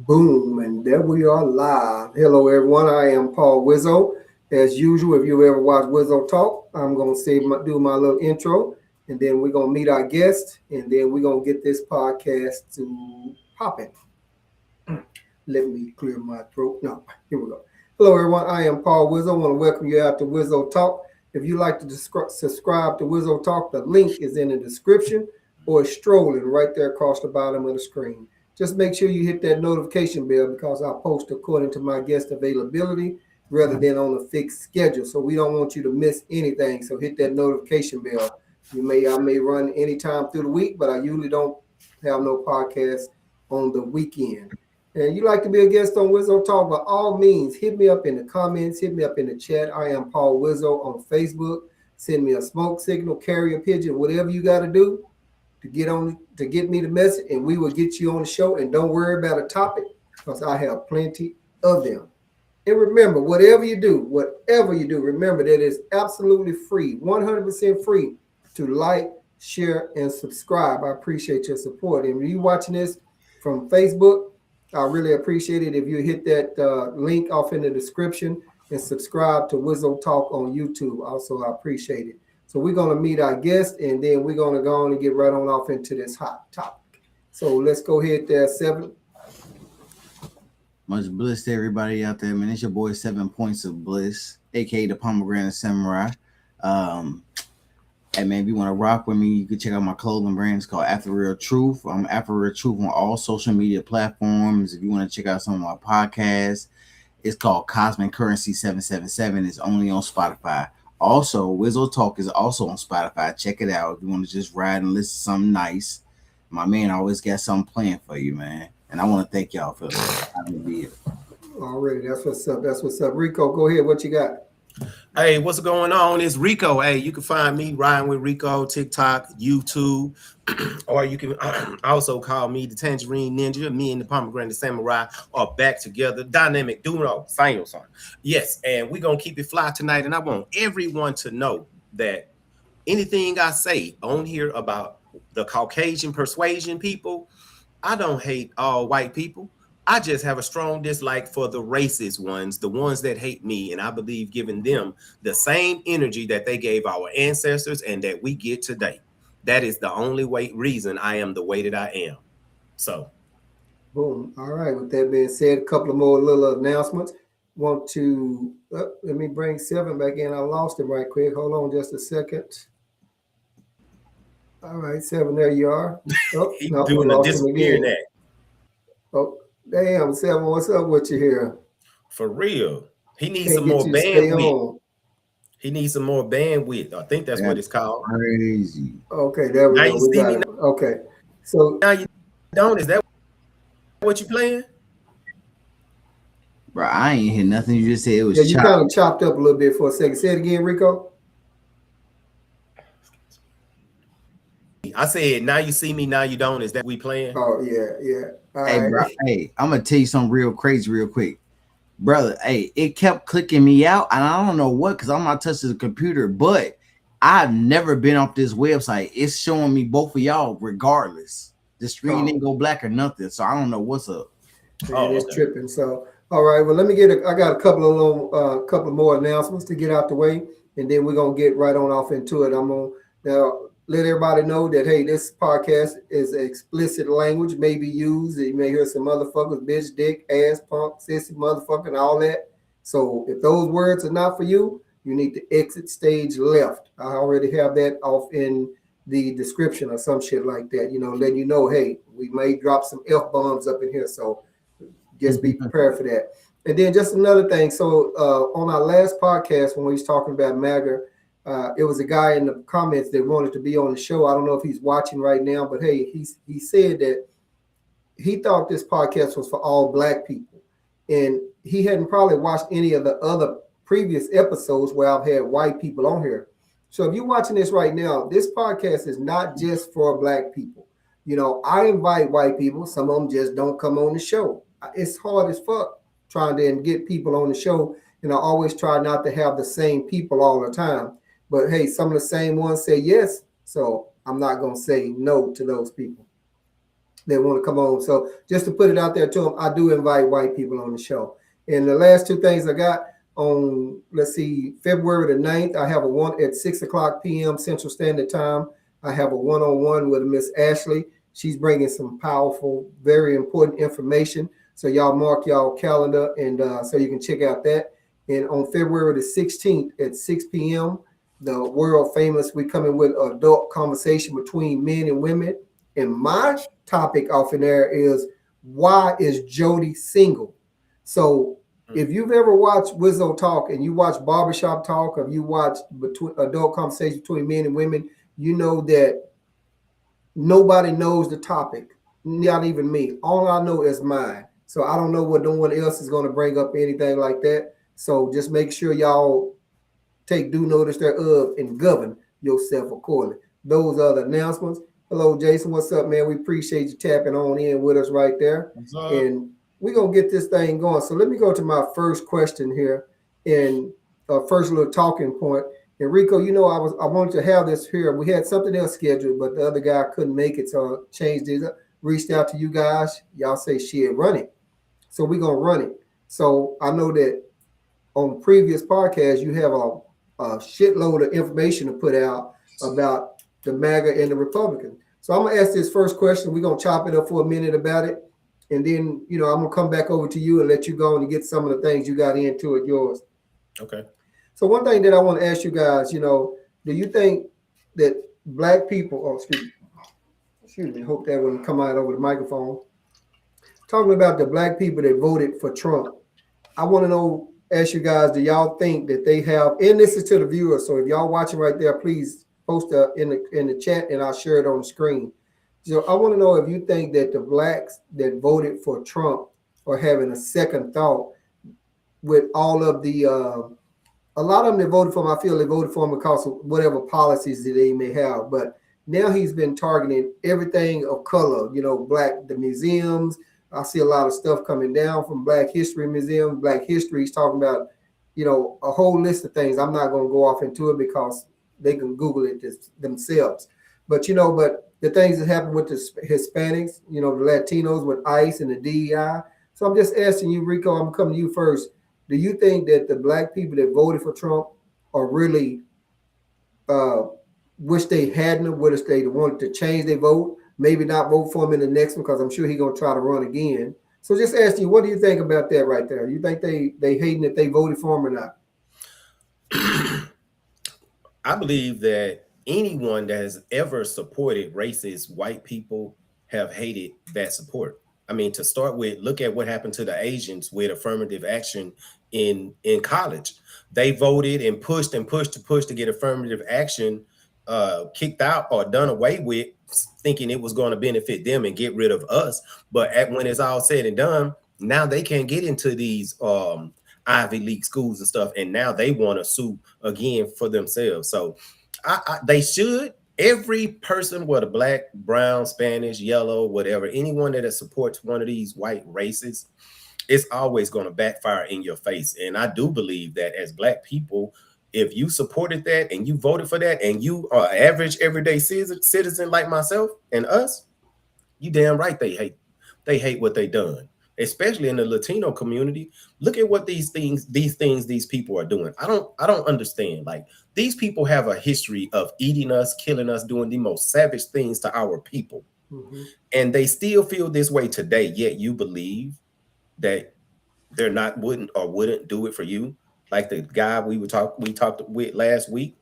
Boom, and there we are live. Hello, everyone. I am Paul Wizzo. As usual, if you ever watch Wizzo Talk, I'm going to do my little intro, and then we're going to meet our guest, and then we're going to get this podcast to popping. Let me clear my throat. No, here we go. Hello, everyone. I am Paul Wizzo. I want to welcome you out to Wizzo Talk. If you'd like to subscribe to Wizzo Talk, the link is in the description or it's strolling right there across the bottom of the screen. Just make sure you hit that notification bell because I post according to my guest availability rather than on a fixed schedule. So we don't want you to miss anything. So hit that notification bell. I may run anytime through the week, but I usually don't have no podcast on the weekend. And you like to be a guest on Wizzo Talk, by all means, hit me up in the comments, hit me up in the chat. I am Paul Wizzo on Facebook. Send me a smoke signal, carrier pigeon, whatever you got to do to get me the message, and we will get you on the show. And don't worry about a topic because I have plenty of them. And remember, whatever you do, remember that it's absolutely free, 100% free to like, share, and subscribe. I appreciate your support. And when you're watching this from Facebook, I really appreciate it if you hit that link off in the description and subscribe to Wizzo Talk on YouTube. Also, I appreciate it. So we're going to meet our guest, and then we're going to go on and get right on off into this hot topic. So let's go ahead there, Seven. Much bliss to everybody out there, man. It's your boy 7 Points of Bliss, a.k.a. the Pomegranate Samurai. Hey, man, if you want to rock with me, you can check out my clothing brand. It's called After Real Truth. I'm After Real Truth on all social media platforms. If you want to check out some of my podcasts, it's called Cosmic Currency 777. It's only on Spotify. Also, Wizzo Talk is also on Spotify. Check it out if you want to just ride and listen to something nice. My man always got something planned for you, man. And I want to thank y'all for having me here. Already, that's what's up. That's what's up. Rico, go ahead. What you got? Hey, what's going on? It's Rico. Hey, you can find me riding with Rico, TikTok, YouTube, or you can also call me the Tangerine Ninja. Me and the Pomegranate Samurai are back together. Dynamic duo, same song. Yes, and we're gonna keep it fly tonight. And I want everyone to know that anything I say on here about the Caucasian persuasion people, I don't hate all white people. I just have a strong dislike for the racist ones, the ones that hate me, and I believe giving them the same energy that they gave our ancestors and that we get today. That is the only reason I am the way that I am. So, boom. All right. With that being said, a couple of more little announcements. Want to let me bring Seven back in. I lost him right quick. Hold on just a second. All right, Seven, there you are. Oh, no, doing a disappearing act. Oh. Damn, Seven, what's up with you here? For real. He needs some more bandwidth. He needs some more bandwidth. I think that's what it's called. Crazy. Okay, there we go. We got it. Okay. So now you don't. Is that what you playing? Bro, I ain't hear nothing you just said. It was you kind of chopped up a little bit for a second. Say it again, Rico. I said, now you see me, now you don't. Is that we playing? Oh, yeah. Hey, right. Bro, hey, I'm going to tell you something real crazy real quick. Brother, hey, it kept clicking me out, and I don't know what, because I'm not touching the computer, but I've never been off this website. It's showing me both of y'all regardless. The screen didn't go black or nothing, so I don't know what's up. Man, it's tripping. So, all right, well, let me I got a couple of more announcements to get out the way, and then we're going to get right on off into it. I'm going to let everybody know that, hey, this podcast is explicit language, may be used. You may hear some motherfuckers, bitch, dick, ass, punk, sissy, motherfucker, and all that. So if those words are not for you, you need to exit stage left. I already have that off in the description or some shit like that, letting you know, hey, we may drop some F-bombs up in here. So just be prepared for that. And then just another thing. So on our last podcast, when we was talking about MAGA, it was a guy in the comments that wanted to be on the show. I don't know if he's watching right now, but hey, he said that he thought this podcast was for all black people. And he hadn't probably watched any of the other previous episodes where I've had white people on here. So if you're watching this right now, this podcast is not just for black people. I invite white people. Some of them just don't come on the show. It's hard as fuck trying to get people on the show. And I always try not to have the same people all the time. But hey, some of the same ones say yes, so I'm not going to say no to those people. that want to come on. So just to put it out there to them, I do invite white people on the show. And the last two things I got on, let's see, February the 9th, I have a one at 6 o'clock p.m. Central Standard Time. I have a one-on-one with Miss Ashley. She's bringing some powerful, very important information. So y'all mark y'all calendar, and so you can check out that. And on February the 16th at 6 p.m., the world famous, we come in with adult conversation between men and women. And my topic off in there is, why is Jody single? So if you've ever watched Wizzo talk and you watch barbershop talk, or you watch between adult conversation between men and women, you know that nobody knows the topic, not even me. All I know is mine. So I don't know what no one else is going to bring up anything like that. So just make sure y'all take due notice thereof and govern yourself accordingly. Those are the announcements. Hello, Jason. What's up, man? We appreciate you tapping on in with us right there. And we're going to get this thing going. So let me go to my first question here, and first little talking point. Enrico, you know, I wanted to have this here. We had something else scheduled, but the other guy couldn't make it, so I changed it up. Reached out to you guys. Y'all say shit, run it. So we're going to run it. So I know that on previous podcasts, you have a shitload of information to put out about the MAGA and the Republicans. So I'm going to ask this first question. We're going to chop it up for a minute about it. And then, you know, I'm going to come back over to you and let you go and get some of the things you got into it, yours. Okay. So one thing that I want to ask you guys, you know, do you think that black people, excuse me, hope that wouldn't come out over the microphone. Talking about the black people that voted for Trump. I want to know, ask you guys, do y'all think that they have, and this is to the viewers, so if y'all watching right there, please post in the chat and I'll share it on the screen. So I want to know if you think that the blacks that voted for Trump are having a second thought with all of the, a lot of them that voted for him, I feel they voted for him because of whatever policies that they may have. But now he's been targeting everything of color, you know, black, the museums. I see a lot of stuff coming down from Black History Museum, Black History. He's talking about, you know, a whole list of things. I'm not going to go off into it because they can Google it themselves. But, you know, but the things that happen with the Hispanics, you know, the Latinos with ICE and the DEI. So I'm just asking you, Rico, I'm coming to you first. Do you think that the black people that voted for Trump are really wish they hadn't, wish they wanted to change their vote, maybe not vote for him in the next one because I'm sure he's going to try to run again? So just asking you, what do you think about that right there? You think they hating that they voted for him or not? I believe that anyone that has ever supported racist white people have hated that support. I mean, to start with, look at what happened to the Asians with affirmative action in college. They voted and pushed to get affirmative action kicked out or done away with, thinking it was going to benefit them and get rid of us. But when it's all said and done, now they can't get into these Ivy League schools and stuff, and now they want to sue again for themselves. So they should. Every person, whether black, brown, Spanish, yellow, whatever, anyone that supports one of these white races, it's always going to backfire in your face. And I do believe that as black people, if you supported that and you voted for that and you are average everyday citizen like myself and us, you damn right they hate what they done. Especially in the Latino community. Look at what these people are doing. I don't understand. Like, these people have a history of eating us, killing us, doing the most savage things to our people. Mm-hmm. And they still feel this way today, yet you believe that they're not wouldn't do it for you. Like the guy we talked with last week.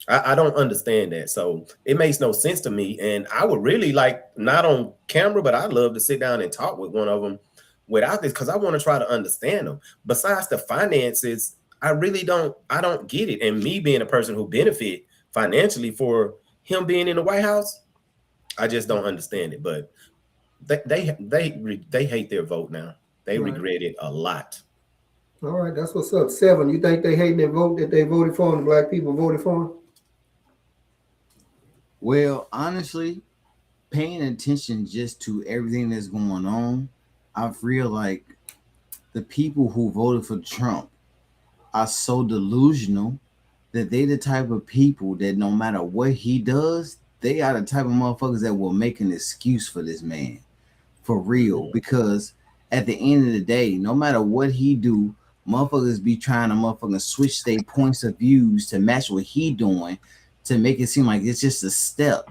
I don't understand that. So it makes no sense to me. And I would really like, not on camera, but I'd love to sit down and talk with one of them without this, because I want to try to understand them. Besides the finances, I don't get it. And me being a person who benefit financially for him being in the White House, I just don't understand it. But they hate their vote now. They regret it a lot. All right, that's what's up. 7, you think they hate their vote that they voted for and the black people voted for him? Well, honestly, paying attention just to everything that's going on, I feel like the people who voted for Trump are so delusional that they the type of people that no matter what he does, they are the type of motherfuckers that will make an excuse for this man. for real, because at the end of the day, no matter what he do, motherfuckers be trying to motherfucking switch their points of views to match what he doing to make it seem like it's just a step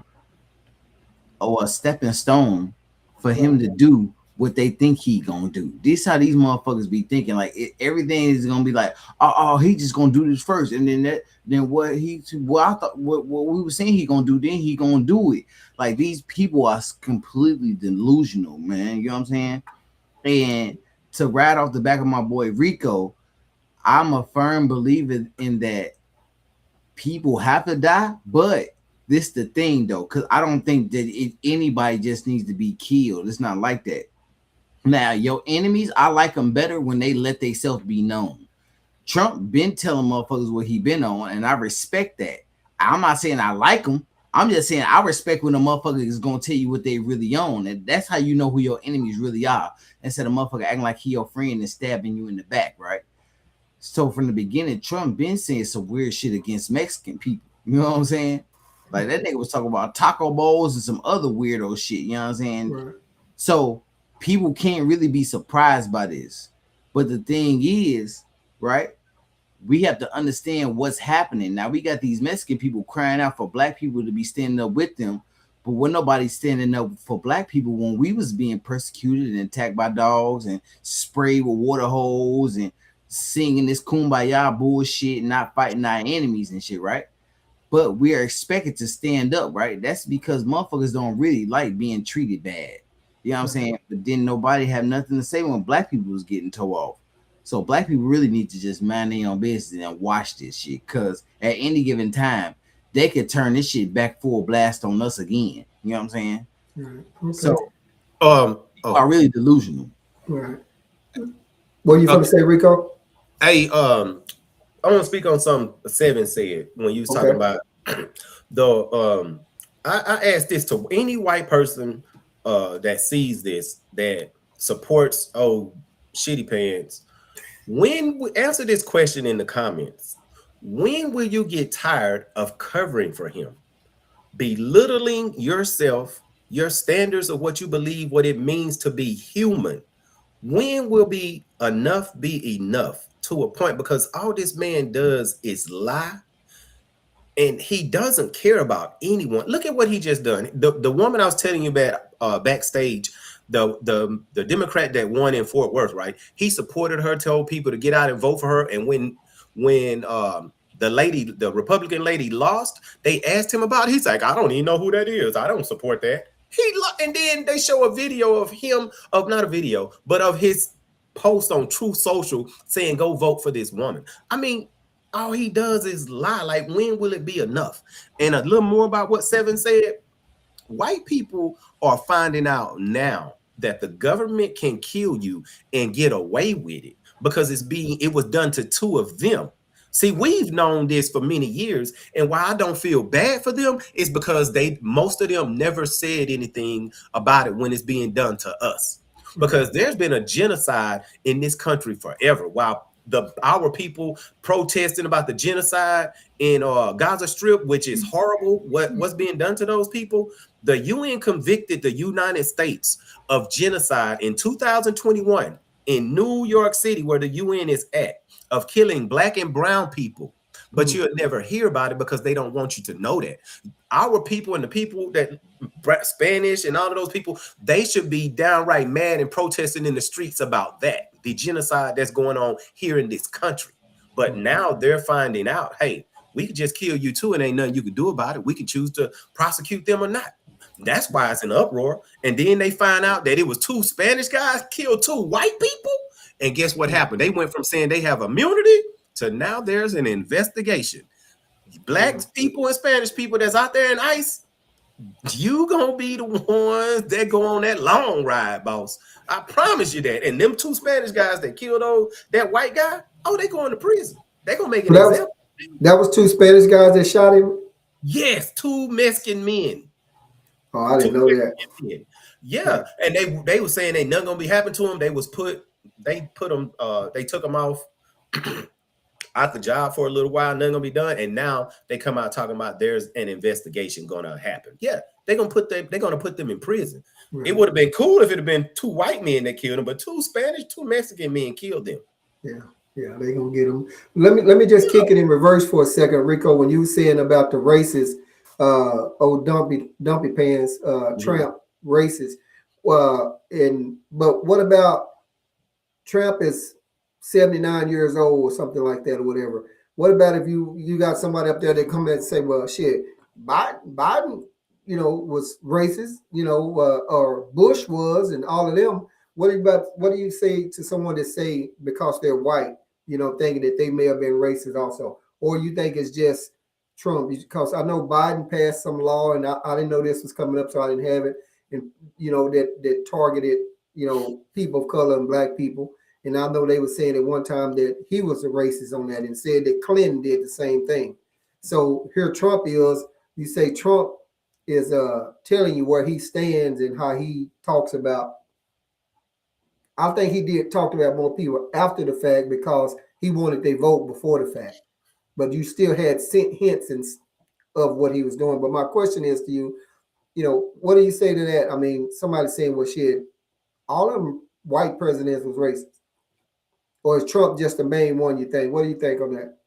or a stepping stone for him to do what they think he gonna do. This how these motherfuckers be thinking, like everything is gonna be like, oh, he just gonna do this first, and then what I thought what we were saying he gonna do, then he gonna do it. Like these people are completely delusional, man. You know what I'm saying? And to ride off the back of my boy Rico, I'm a firm believer in that people have to die, but this the thing though, because I don't think that anybody just needs to be killed. It's not like that. Now, your enemies, I like them better when they let themselves be known. Trump been telling motherfuckers what he been on, and I respect that. I'm not saying I like them. I'm just saying I respect when a motherfucker is gonna tell you what they really own, and that's how you know who your enemies really are. Instead of motherfucker acting like he your friend and stabbing you in the back, right? So from the beginning, Trump been saying some weird shit against Mexican people. You know what I'm saying? Like that nigga was talking about taco bowls and some other weirdo shit. You know what I'm saying? Right. So people can't really be surprised by this. But the thing is, right? We have to understand what's happening. Now we got these Mexican people crying out for black people to be standing up with them. But when nobody's standing up for black people when we was being persecuted and attacked by dogs and sprayed with water holes and singing this kumbaya bullshit and not fighting our enemies and shit, right? But we are expected to stand up, right? That's because motherfuckers don't really like being treated bad. You know what I'm saying? But then nobody have nothing to say when black people was getting towed off. So black people really need to just mind their own business and watch this shit, because at any given time, they could turn this shit back full blast on us again. You know what I'm saying? Right. Okay. So people are really delusional. Right. What are you going to say, Rico? Hey, I want to speak on something Seven said when you was talking about the I asked this to any white person that sees this, that supports shitty pants. When we answer this question in the comments, when will you get tired of covering for him, belittling yourself, your standards of what you believe, what it means to be human? When will be enough to a point? Because all this man does is lie, and he doesn't care about anyone. Look at what he just done. The woman I was telling you about backstage, the Democrat that won in Fort Worth, right? He supported her, told people to get out and vote for her. And when the Republican lady lost, they asked him about it. He's like, I don't even know who that is. I don't support that. And then they show a video of him, not a video, but of his post on Truth Social saying, go vote for this woman. I mean, all he does is lie. Like, when will it be enough? And a little more about what Seven said. White people are finding out now that the government can kill you and get away with it because it was done to two of them. See, we've known this for many years, and why I don't feel bad for them is because most of them never said anything about it when it's being done to us. Because there's been a genocide in this country forever. While our people protesting about the genocide in Gaza Strip, which is horrible, what's being done to those people, the UN convicted the United States of genocide in 2021 in New York City, where the UN is at, of killing black and brown people. But you'll never hear about it because they don't want you to know that. Our people and the people that Spanish and all of those people, they should be downright mad and protesting in the streets about that, the genocide that's going on here in this country. But now they're finding out, hey, we could just kill you too, and ain't nothing you could do about it. We could choose to prosecute them or not. That's why it's an uproar. And then they find out that it was two Spanish guys killed two white people. And guess what happened? They went from saying they have immunity to now there's an investigation. Black people and Spanish people that's out there in ICE, you gonna be the ones that go on that long ride, boss. I promise you that. And them two Spanish guys that killed that white guy, they going to prison. They gonna make an example. That was two Spanish guys that shot him? Yes, two Mexican men. Oh, I didn't know that. Men. Yeah, and they were saying ain't nothing gonna be happening to them. They took them off out the job for a little while, nothing gonna be done, and now they come out talking about there's an investigation gonna happen. Yeah, they're gonna put them in prison. Right. It would have been cool if it had been 2 white men that killed them, but 2 Spanish, 2 Mexican men killed them. Yeah, they're gonna get them. Let me just kick it in reverse for a second, Rico. When you were saying about the races, old dumpy pants, Trump races. But what about Trump is 79 years old or something like that or whatever? What about if you got somebody up there that come in and say, well, shit, Biden, was racist, or Bush was, and all of them. What do you say to someone that say because they're white, thinking that they may have been racist also? Or you think it's just Trump? Because I know Biden passed some law, and I didn't know this was coming up, so I didn't have it. And that targeted, people of color and black people. And I know they were saying at one time that he was a racist on that, and said that Clinton did the same thing. So here Trump is. You say Trump is telling you where he stands and how he talks about. I think he did talk about more people after the fact because he wanted their vote before the fact. But you still had hints of what he was doing. But my question is to you, what do you say to that? I mean, somebody saying, well, shit, all of them white presidents was racist. Or is Trump just the main one, you think? What do you think on that?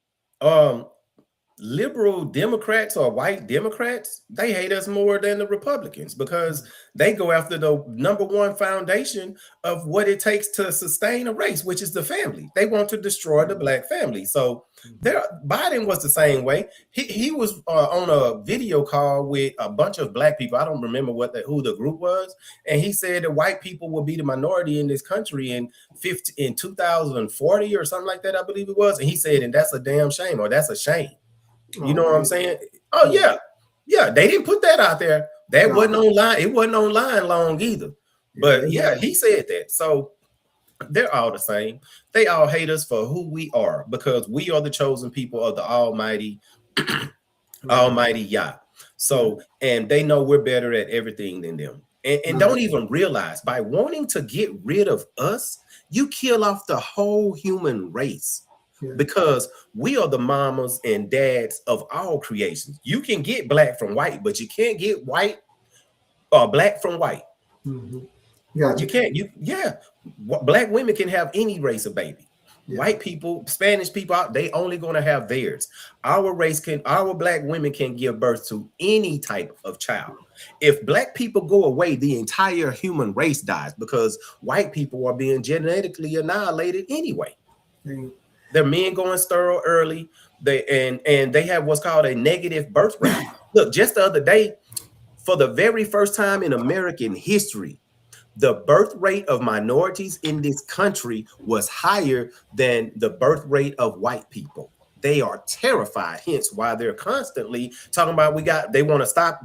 Liberal Democrats or white Democrats, they hate us more than the Republicans because they go after the number one foundation of what it takes to sustain a race, which is the family. They want to destroy the black family. So Biden was the same way. He was on a video call with a bunch of black people. I don't remember who the group was. And he said that white people will be the minority in this country in 2040 or something like that, I believe it was. And he said, and that's a damn shame, or that's a shame. You know what I'm saying? Oh, yeah. Yeah, they didn't put that out there. That wasn't online. It wasn't online long either. But yeah, he said that. So they're all the same. They all hate us for who we are because we are the chosen people of the Almighty, Almighty Yah. So, and they know we're better at everything than them. And don't even realize by wanting to get rid of us, you kill off the whole human race. Because we are the mamas and dads of all creations. You can get black from white, but you can't get white or black from white. Mm-hmm. Gotcha. You can't. Black women can have any race of baby. White people, Spanish people, they only going to have theirs. Our black women can give birth to any type of child. If black people go away, the entire human race dies because white people are being genetically annihilated anyway. Mm-hmm. Their men going sterile early. They have what's called a negative birth rate. Look, just the other day, for the very first time in American history, the birth rate of minorities in this country was higher than the birth rate of white people. They are terrified, hence why they're constantly talking about they want to stop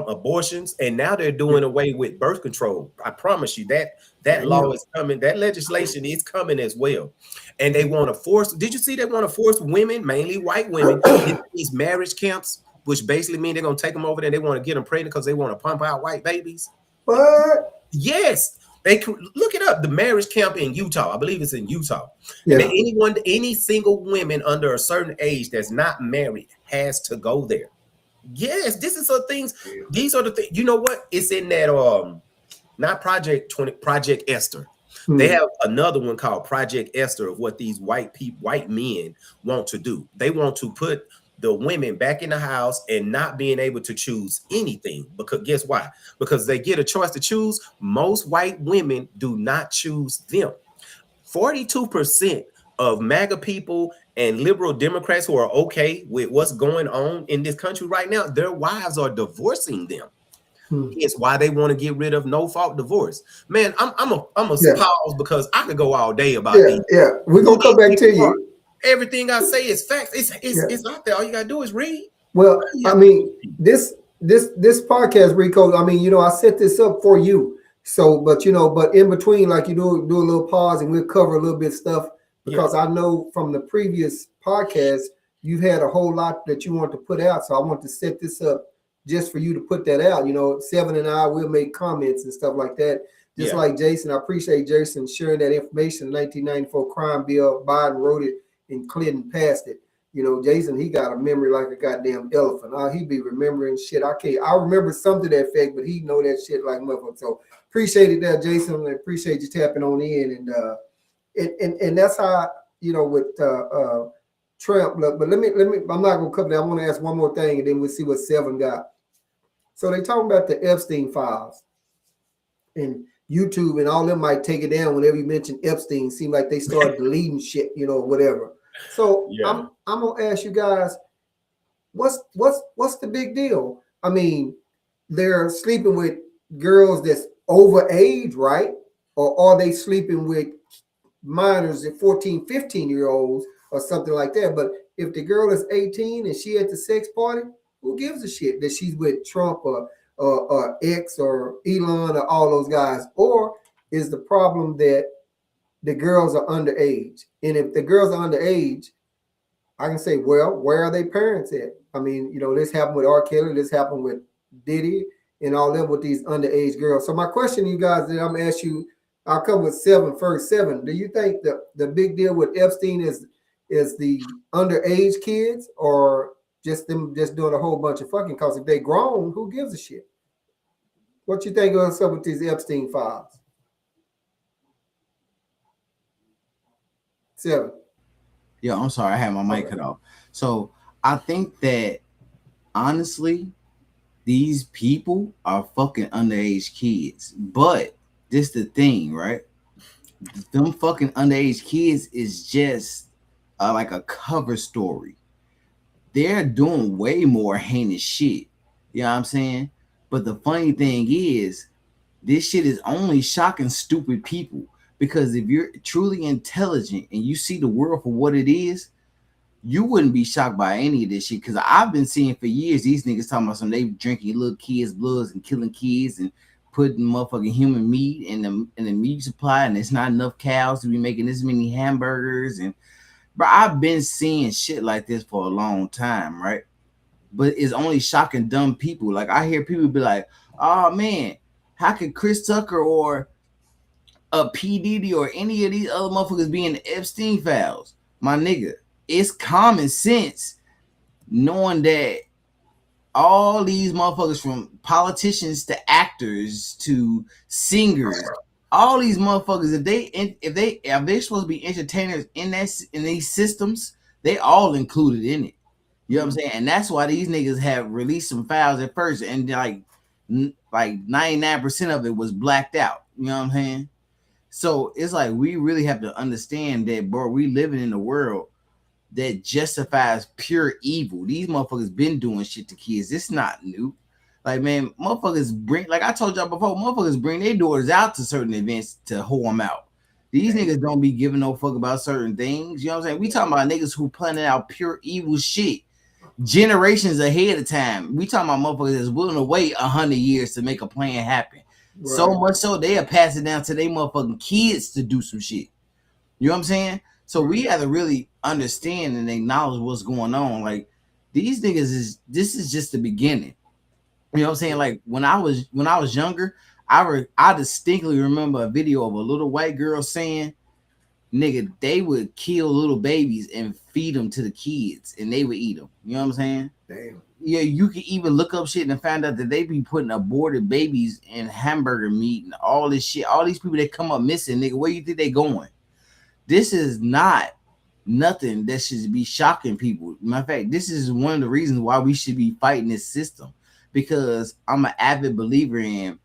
abortions, and now they're doing away with birth control. I promise you that law is coming, that legislation is coming as well. And they want to force, did you see they want to force women, mainly white women, into these marriage camps, which basically mean they're gonna take them over there and they want to get them pregnant because they want to pump out white babies? What? Yes. They can look it up. The marriage camp in Utah, I believe it's in Utah. Yeah. And any single women under a certain age that's not married has to go there. Yes, this is the things. These are the things. You know what? It's in that not Project Esther. Mm-hmm. They have another one called Project Esther of what these white men want to do. They want to put the women back in the house and not being able to choose anything. Because guess why? Because they get a choice to choose. Most white women do not choose them. 42% of MAGA people and liberal Democrats who are okay with what's going on in this country right now, their wives are divorcing them. It's why they want to get rid of no-fault divorce. Man, I'm a pause because I could go all day about these. Yeah, we're gonna come back to you. Everything I say is facts. It's out there. All you gotta do is read. Well, I mean, this podcast, Rico. I mean, I set this up for you. So, but in between, like you do a little pause, and we'll cover a little bit of stuff because I know from the previous podcast you've had a whole lot that you want to put out. So I want to set this up just for you to put that out. Seven and I will make comments and stuff like that. Just like Jason, I appreciate Jason sharing that information. The 1994 crime bill, Biden wrote it and Clinton passed it. You know, Jason, he got a memory like a goddamn elephant. He be remembering shit. I remember something to that effect, but he know that shit like motherfucker. So appreciate it, Jason. And appreciate you tapping on in, and that's how, you know, with Trump. Look, but let me. I'm not gonna cover that. I want to ask one more thing, and then we'll see what Seven got. So they talking about the Epstein files, and YouTube and all them might take it down whenever you mention Epstein. Seem like they start deleting shit, you know, whatever. So Yeah. I'm gonna ask you guys, what's the big deal? I mean, they're sleeping with girls that's over age, right? Or are they sleeping with minors at 14, 15-year-olds or something like that? But if the girl is 18 and she at the sex party, who gives a shit that she's with Trump or X or Elon or all those guys? Or is the problem that the girls are underage? And if the girls are underage, I can say, well, where are their parents at? I mean, you know, this happened with R. Kelly, this happened with Diddy, and all them with these underage girls. So my question to you guys that I'm gonna ask you, I'll come with Seven first. Seven, do you think the big deal with Epstein is the underage kids, or just them just doing a whole bunch of fucking? Because if they grown, who gives a shit? What you think of up with these Epstein files? Seven. Yeah, I'm sorry, I had my mic cut off. So I think that honestly, these people are fucking underage kids. But this the thing, right? Them fucking underage kids is just like a cover story. They're doing way more heinous shit. You know what I'm saying? But the funny thing is, this shit is only shocking stupid people. Because if you're truly intelligent and you see the world for what it is, you wouldn't be shocked by any of this shit. Because I've been seeing for years these niggas talking about some they drinking little kids' bloods and killing kids and putting motherfucking human meat in the meat supply, and it's not enough cows to be making this many hamburgers. And bro, I've been seeing shit like this for a long time, right? But it's only shocking dumb people. Like I hear people be like, "Oh man, how could Chris Tucker or a P Diddy or any of these other motherfuckers be in the Epstein files?" My nigga, it's common sense knowing that all these motherfuckers, from politicians to actors to singers, all these motherfuckers, if they're supposed to be entertainers in these systems, they all included in it. You know what I'm saying? And that's why these niggas have released some files at first, and like 99% of it was blacked out. You know what I'm saying? So it's like we really have to understand that, bro, we living in a world that justifies pure evil. These motherfuckers been doing shit to kids. It's not new. Like, man, motherfuckers bring, like I told y'all before, motherfuckers bring their daughters out to certain events to hoe them out. These niggas don't be giving no fuck about certain things. You know what I'm saying? We talking about niggas who planning out pure evil shit generations ahead of time. We talking about motherfuckers that's willing to wait 100 years to make a plan happen. Right. So much so they'll pass it down to their motherfucking kids to do some shit. You know what I'm saying? So we have to really understand and acknowledge what's going on. Like these niggas this is just the beginning. You know what I'm saying? Like when I was younger, I distinctly remember a video of a little white girl saying, "Nigga, they would kill little babies and feed them to the kids, and they would eat them." You know what I'm saying? Damn. Yeah, you can even look up shit and find out that they be putting aborted babies in hamburger meat and all this shit. All these people that come up missing, nigga, where you think they going? This is not nothing that should be shocking people. Matter of fact, this is one of the reasons why we should be fighting this system, because I'm an avid believer in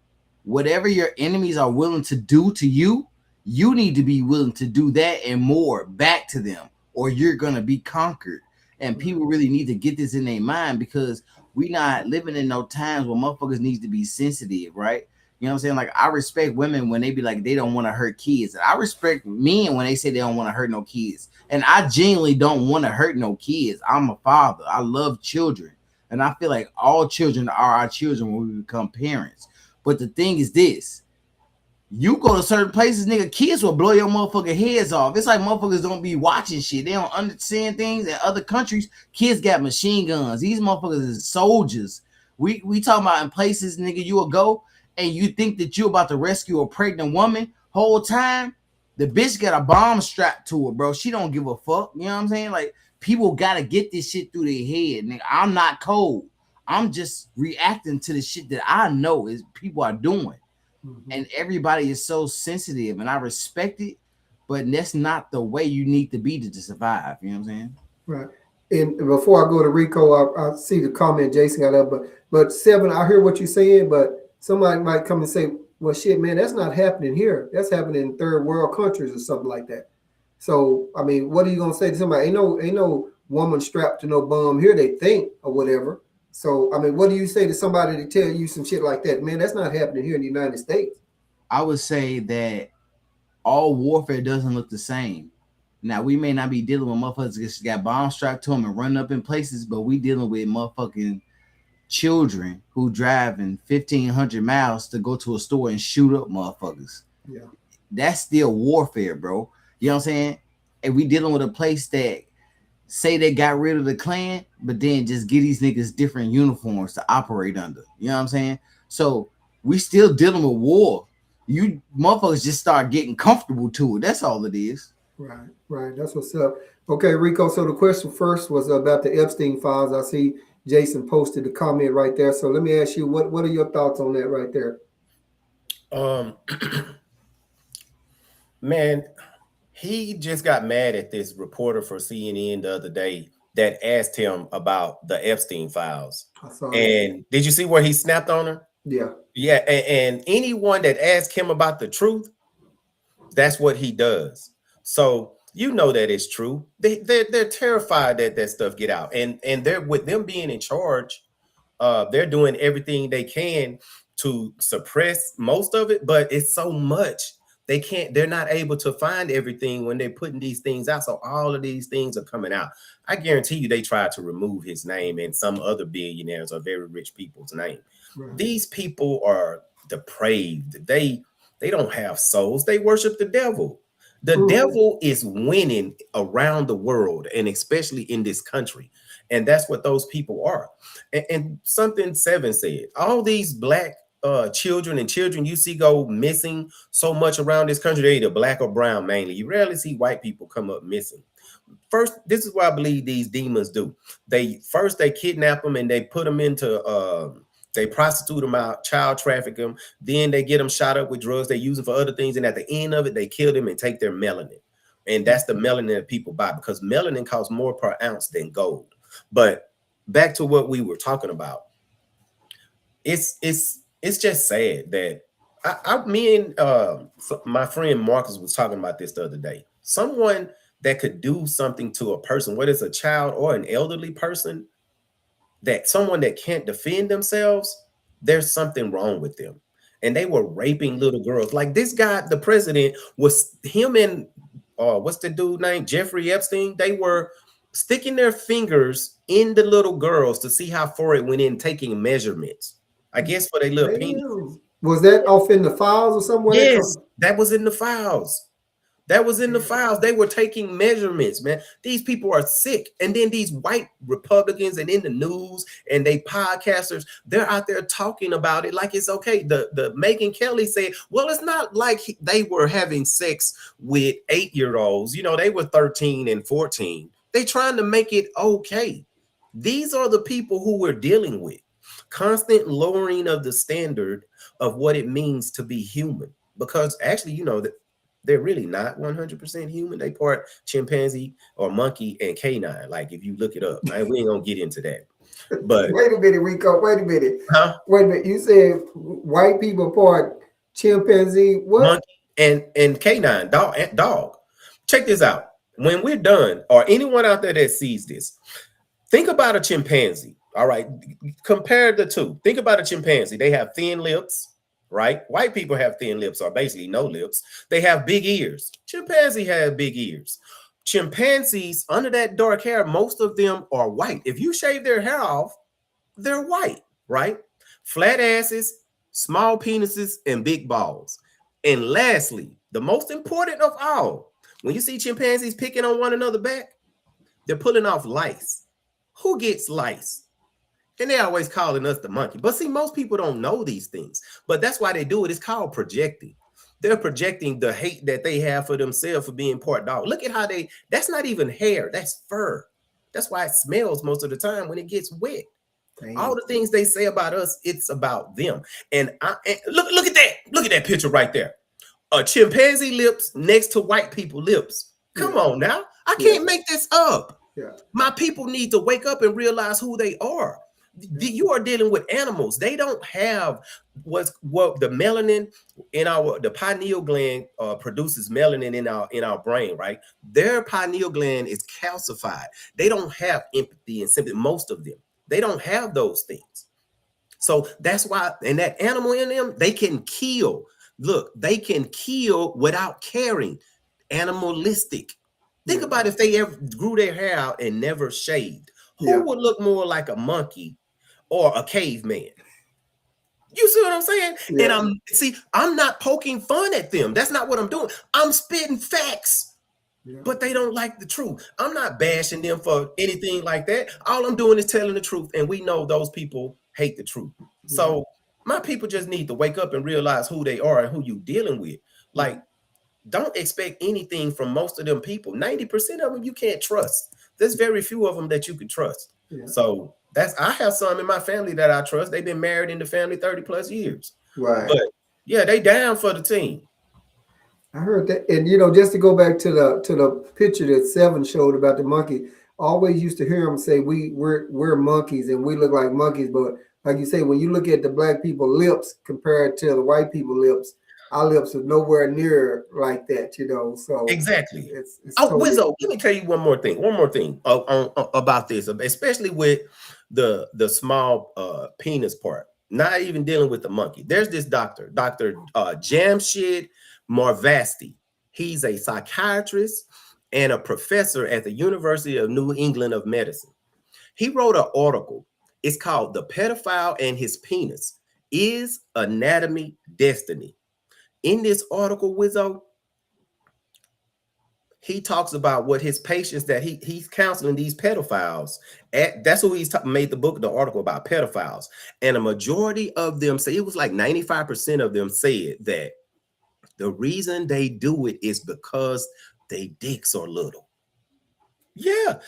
whatever your enemies are willing to do to you, you need to be willing to do that and more back to them, or you're going to be conquered. And people really need to get this in their mind, because we not living in no times where motherfuckers need to be sensitive, right? You know what I'm saying? Like, I respect women when they be like, they don't want to hurt kids. And I respect men when they say they don't want to hurt no kids. And I genuinely don't want to hurt no kids. I'm a father. I love children. And I feel like all children are our children when we become parents. But the thing is this. You go to certain places, nigga, kids will blow your motherfucking heads off. It's like motherfuckers don't be watching shit. They don't understand things. In other countries, kids got machine guns. These motherfuckers is soldiers. We talking about in places, nigga, you will go and you think that you're about to rescue a pregnant woman. Whole time, the bitch got a bomb strapped to her, bro. She don't give a fuck. You know what I'm saying? Like, people got to get this shit through their head. Nigga, I'm not cold. I'm just reacting to the shit that I know is people are doing. And everybody is so sensitive, and I respect it, but that's not the way you need to be to survive. You know what I'm saying? Right. And before I go to Rico, I see the comment Jason got up, but Seven, I hear what you're saying, but somebody might come and say, well, shit, man, that's not happening here. That's happening in third world countries or something like that. So, I mean, what are you gonna say to somebody? Ain't no woman strapped to no bum here, they think, or whatever. So, I mean, what do you say to somebody to tell you some shit like that? Man, that's not happening here in the United States. I would say that all warfare doesn't look the same. Now, we may not be dealing with motherfuckers that got bombs strapped to them and running up in places, but we dealing with motherfucking children who driving 1,500 miles to go to a store and shoot up motherfuckers. Yeah. That's still warfare, bro. You know what I'm saying? And we dealing with a place that say they got rid of the Klan, but then just get these niggas different uniforms to operate under. You know what I'm saying? So we still dealing with war. You motherfuckers just start getting comfortable to it. That's all it is. Right. That's what's up. Okay, Rico. So the question first was about the Epstein files. I see Jason posted the comment right there. So let me ask you, what are your thoughts on that right there? Man, he just got mad at this reporter for CNN the other day that asked him about the Epstein files. I saw And that. did you see where he snapped on her? Yeah. Yeah, and anyone that asked him about the truth, that's what he does. So you know that it's true. They're terrified that that stuff get out, and they're with them being in charge. They're doing everything they can to suppress most of it, but it's so much they can't. They're not able to find everything when they're putting these things out. So all of these things are coming out. I guarantee you, they tried to remove his name and some other billionaires or very rich people's name. Right. These people are depraved. They don't have souls. They worship the devil. The devil is winning around the world, and especially in this country. And that's what those people are. And something Seven said, all these black children and children you see go missing so much around this country, they're either black or brown mainly. You rarely see white people come up missing. First, this is what I believe these demons do. They kidnap them and they put them into they prostitute them out, child traffic them. Then they get them shot up with drugs. They use them for other things. And at the end of it, they kill them and take their melanin. And that's the melanin that people buy, because melanin costs more per ounce than gold. But back to what we were talking about. It's just sad that me and my friend Marcus was talking about this the other day. Someone that could do something to a person, whether it's a child or an elderly person, that someone that can't defend themselves, there's something wrong with them. And they were raping little girls. Like this guy, the president, was him and what's the dude named Jeffrey Epstein? They were sticking their fingers in the little girls to see how far it went in, taking measurements. I guess for their little penis. Was that off in the files or somewhere? Yes, that was in the files. That was in the files. They were taking measurements, man. These people are sick. And then these white Republicans and in the news and they podcasters, they're out there talking about it like it's okay. The Megyn Kelly said, well, it's not like they were having sex with 8-year-olds. You know, they were 13 and 14. They trying to make it okay. These are the people who we're dealing with. Constant lowering of the standard of what it means to be human. Because actually, you know, that they're really not 100% human. They part chimpanzee or monkey and canine. Like if you look it up, we ain't gonna get into that. But wait a minute, Rico. Wait a minute. Huh? Wait a minute. You said white people part chimpanzee, what? Monkey and canine, dog. Check this out. When we're done, or anyone out there that sees this, think about a chimpanzee. All right, compare the two. Think about a chimpanzee. They have thin lips. Right? White people have thin lips or basically no lips. They have big ears. Chimpanzee have big ears. Chimpanzees, under that dark hair, most of them are white. If you shave their hair off, they're white, right? Flat asses, small penises, and big balls. And lastly, the most important of all, when you see chimpanzees picking on one another back, they're pulling off lice. Who gets lice? And they're always calling us the monkey. But see, most people don't know these things. But that's why they do it. It's called projecting. They're projecting the hate that they have for themselves for being part dog. Look at how that's not even hair. That's fur. That's why it smells most of the time when it gets wet. Dang. All the things they say about us, it's about them. And look at that. Look at that picture right there. A chimpanzee lips next to white people lips. Come on now. I can't make this up. Yeah. My people need to wake up and realize who they are. You are dealing with animals. They don't have what the melanin in the pineal gland produces melanin in our brain, right? Their pineal gland is calcified. They don't have empathy and sympathy. Most of them, they don't have those things. So that's why, and that animal in them, they can kill. Look, they can kill without caring. Animalistic. Think about if they ever grew their hair out and never shaved. Who would look more like a monkey or a caveman? You see what I'm saying? Yeah. And I'm not poking fun at them. That's not what I'm doing. I'm spitting facts. But they don't like the truth. I'm not bashing them for anything like that. All I'm doing is telling the truth. And we know those people hate the truth. So my people just need to wake up and realize who they are and who you dealing with. Like, don't expect anything from most of them people. 90% of them you can't trust. There's very few of them that you can trust. So I have some in my family that I trust. They've been married in the family 30 plus years. Right. But yeah, they down for the team. I heard that. And just to go back to the picture that Seven showed about the monkey, I always used to hear him say we're monkeys and we look like monkeys. But like you say, when you look at the black people lips compared to the white people lips, our lips are nowhere near like that, So exactly. It's totally... Wizzo, let me tell you one more thing about this, especially with the small penis part. Not even dealing with the monkey. There's this Dr. Jamshid Marvasti. He's a psychiatrist and a professor at the University of New England of Medicine. He wrote an article. It's called "The Pedophile and His Penis: Is Anatomy Destiny?" In this article, Wizzo, he talks about what his patients that he's counseling these pedophiles at. That's who made the article about pedophiles. And a majority of them say, it was like 95% of them said that the reason they do it is because they dicks are little. Yeah.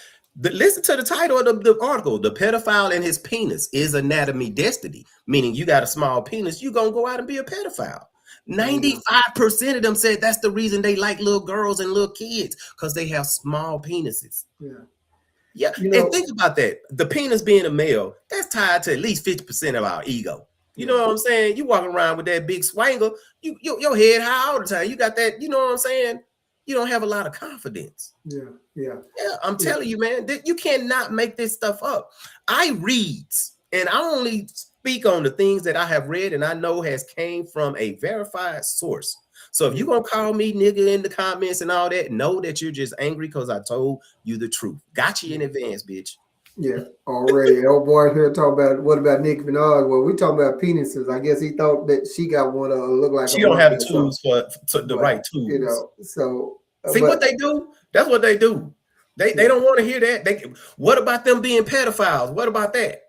Listen to the title of the article. The pedophile and his penis is anatomy destiny. Meaning you got a small penis, you're going to go out and be a pedophile. 95% of them said that's the reason they like little girls and little kids, because they have small penises. Yeah. And think about that. The penis being a male, that's tied to at least 50% of our ego. You know what I'm saying? You walking around with that big swanger, your head high all the time. You got that, you know what I'm saying? You don't have a lot of confidence. Yeah, I'm telling you, man, that you cannot make this stuff up. I read, and I only speak on the things that I have read and I know has came from a verified source. So if you're going to call me nigga in the comments and all that, know that you're just angry because I told you the truth. Got you in advance, bitch. Yeah, already. Old boy here talking about what about Nicki Minaj? Well, we talking about penises. I guess he thought that she got one to look like she don't have the tools for the right tools. So see what they do? That's what they do. They don't want to hear that. What about them being pedophiles? What about that?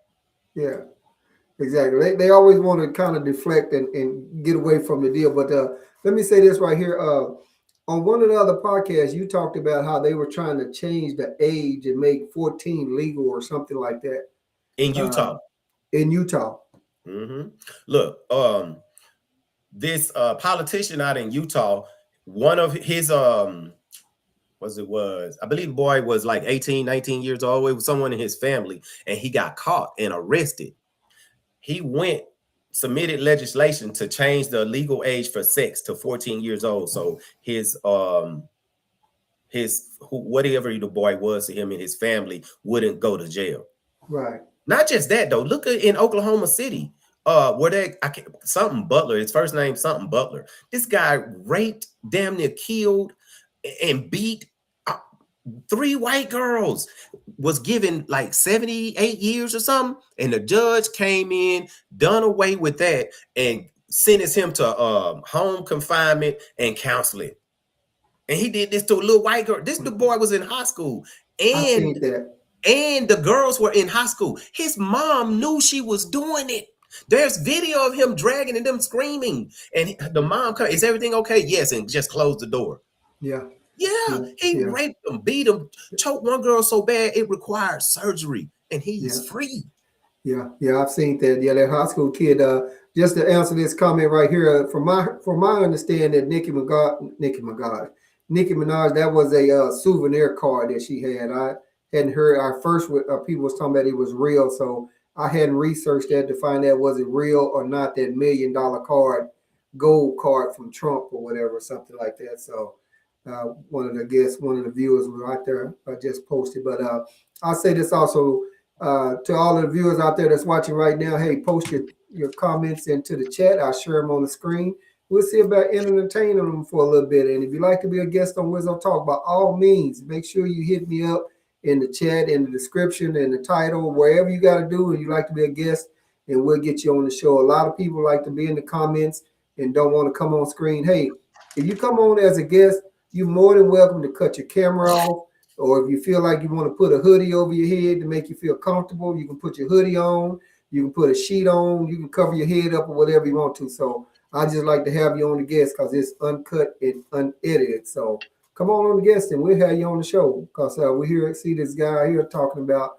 Yeah, exactly. They always want to kind of deflect and get away from the deal. But let me say this right here. On one of the other podcasts, you talked about how they were trying to change the age and make 14 legal or something like that. In Utah. Mm-hmm. Look, this politician out in Utah, one of his I believe the boy was like 18, 19 years old. It was someone in his family, and he got caught and arrested. He submitted legislation to change the legal age for sex to 14 years old. So his whatever the boy was to him and his family wouldn't go to jail. Right. Not just that though. Look at in Oklahoma City, where something Butler, his first name something Butler. This guy raped, damn near killed, and beat 3 white girls, was given like 78 years or something, and the judge came in, done away with that, and sentenced him to home confinement and counseling. And he did this to a little white girl. The boy was in high school, and the girls were in high school. His mom knew she was doing it. There's video of him dragging and them screaming, and the mom comes, "Is everything okay?" Yes, and just close the door. Yeah. Yeah, he raped them, beat them, choked one girl so bad it required surgery, and he's free. Yeah, I've seen that. Yeah, that high school kid. Just to answer this comment right here, from my understanding, Nicki Minaj, that was a souvenir card that she had. I hadn't heard. Our first people was talking about it was real, so I hadn't researched that to find out was it real or not. That $1 million card, gold card from Trump or whatever, something like that. So one of the viewers was right there just posted. But I'll say this also. To all of the viewers out there that's watching right now, hey, post your comments into the chat. I'll share them on the screen. We'll see about entertaining them for a little bit. And if you'd like to be a guest on Wizzo Talk, by all means, make sure you hit me up in the chat, in the description, in the title, wherever you got to do, and you'd like to be a guest, and we'll get you on the show. A lot of people like to be in the comments and don't want to come on screen. Hey, if you come on as a guest, you're more than welcome to cut your camera off. Or if you feel like you want to put a hoodie over your head to make you feel comfortable, you can put your hoodie on, you can put a sheet on, you can cover your head up or whatever you want to. So I just like to have you on the guest because it's uncut and unedited. So come on the guest and we'll have you on the show because we see this guy here talking about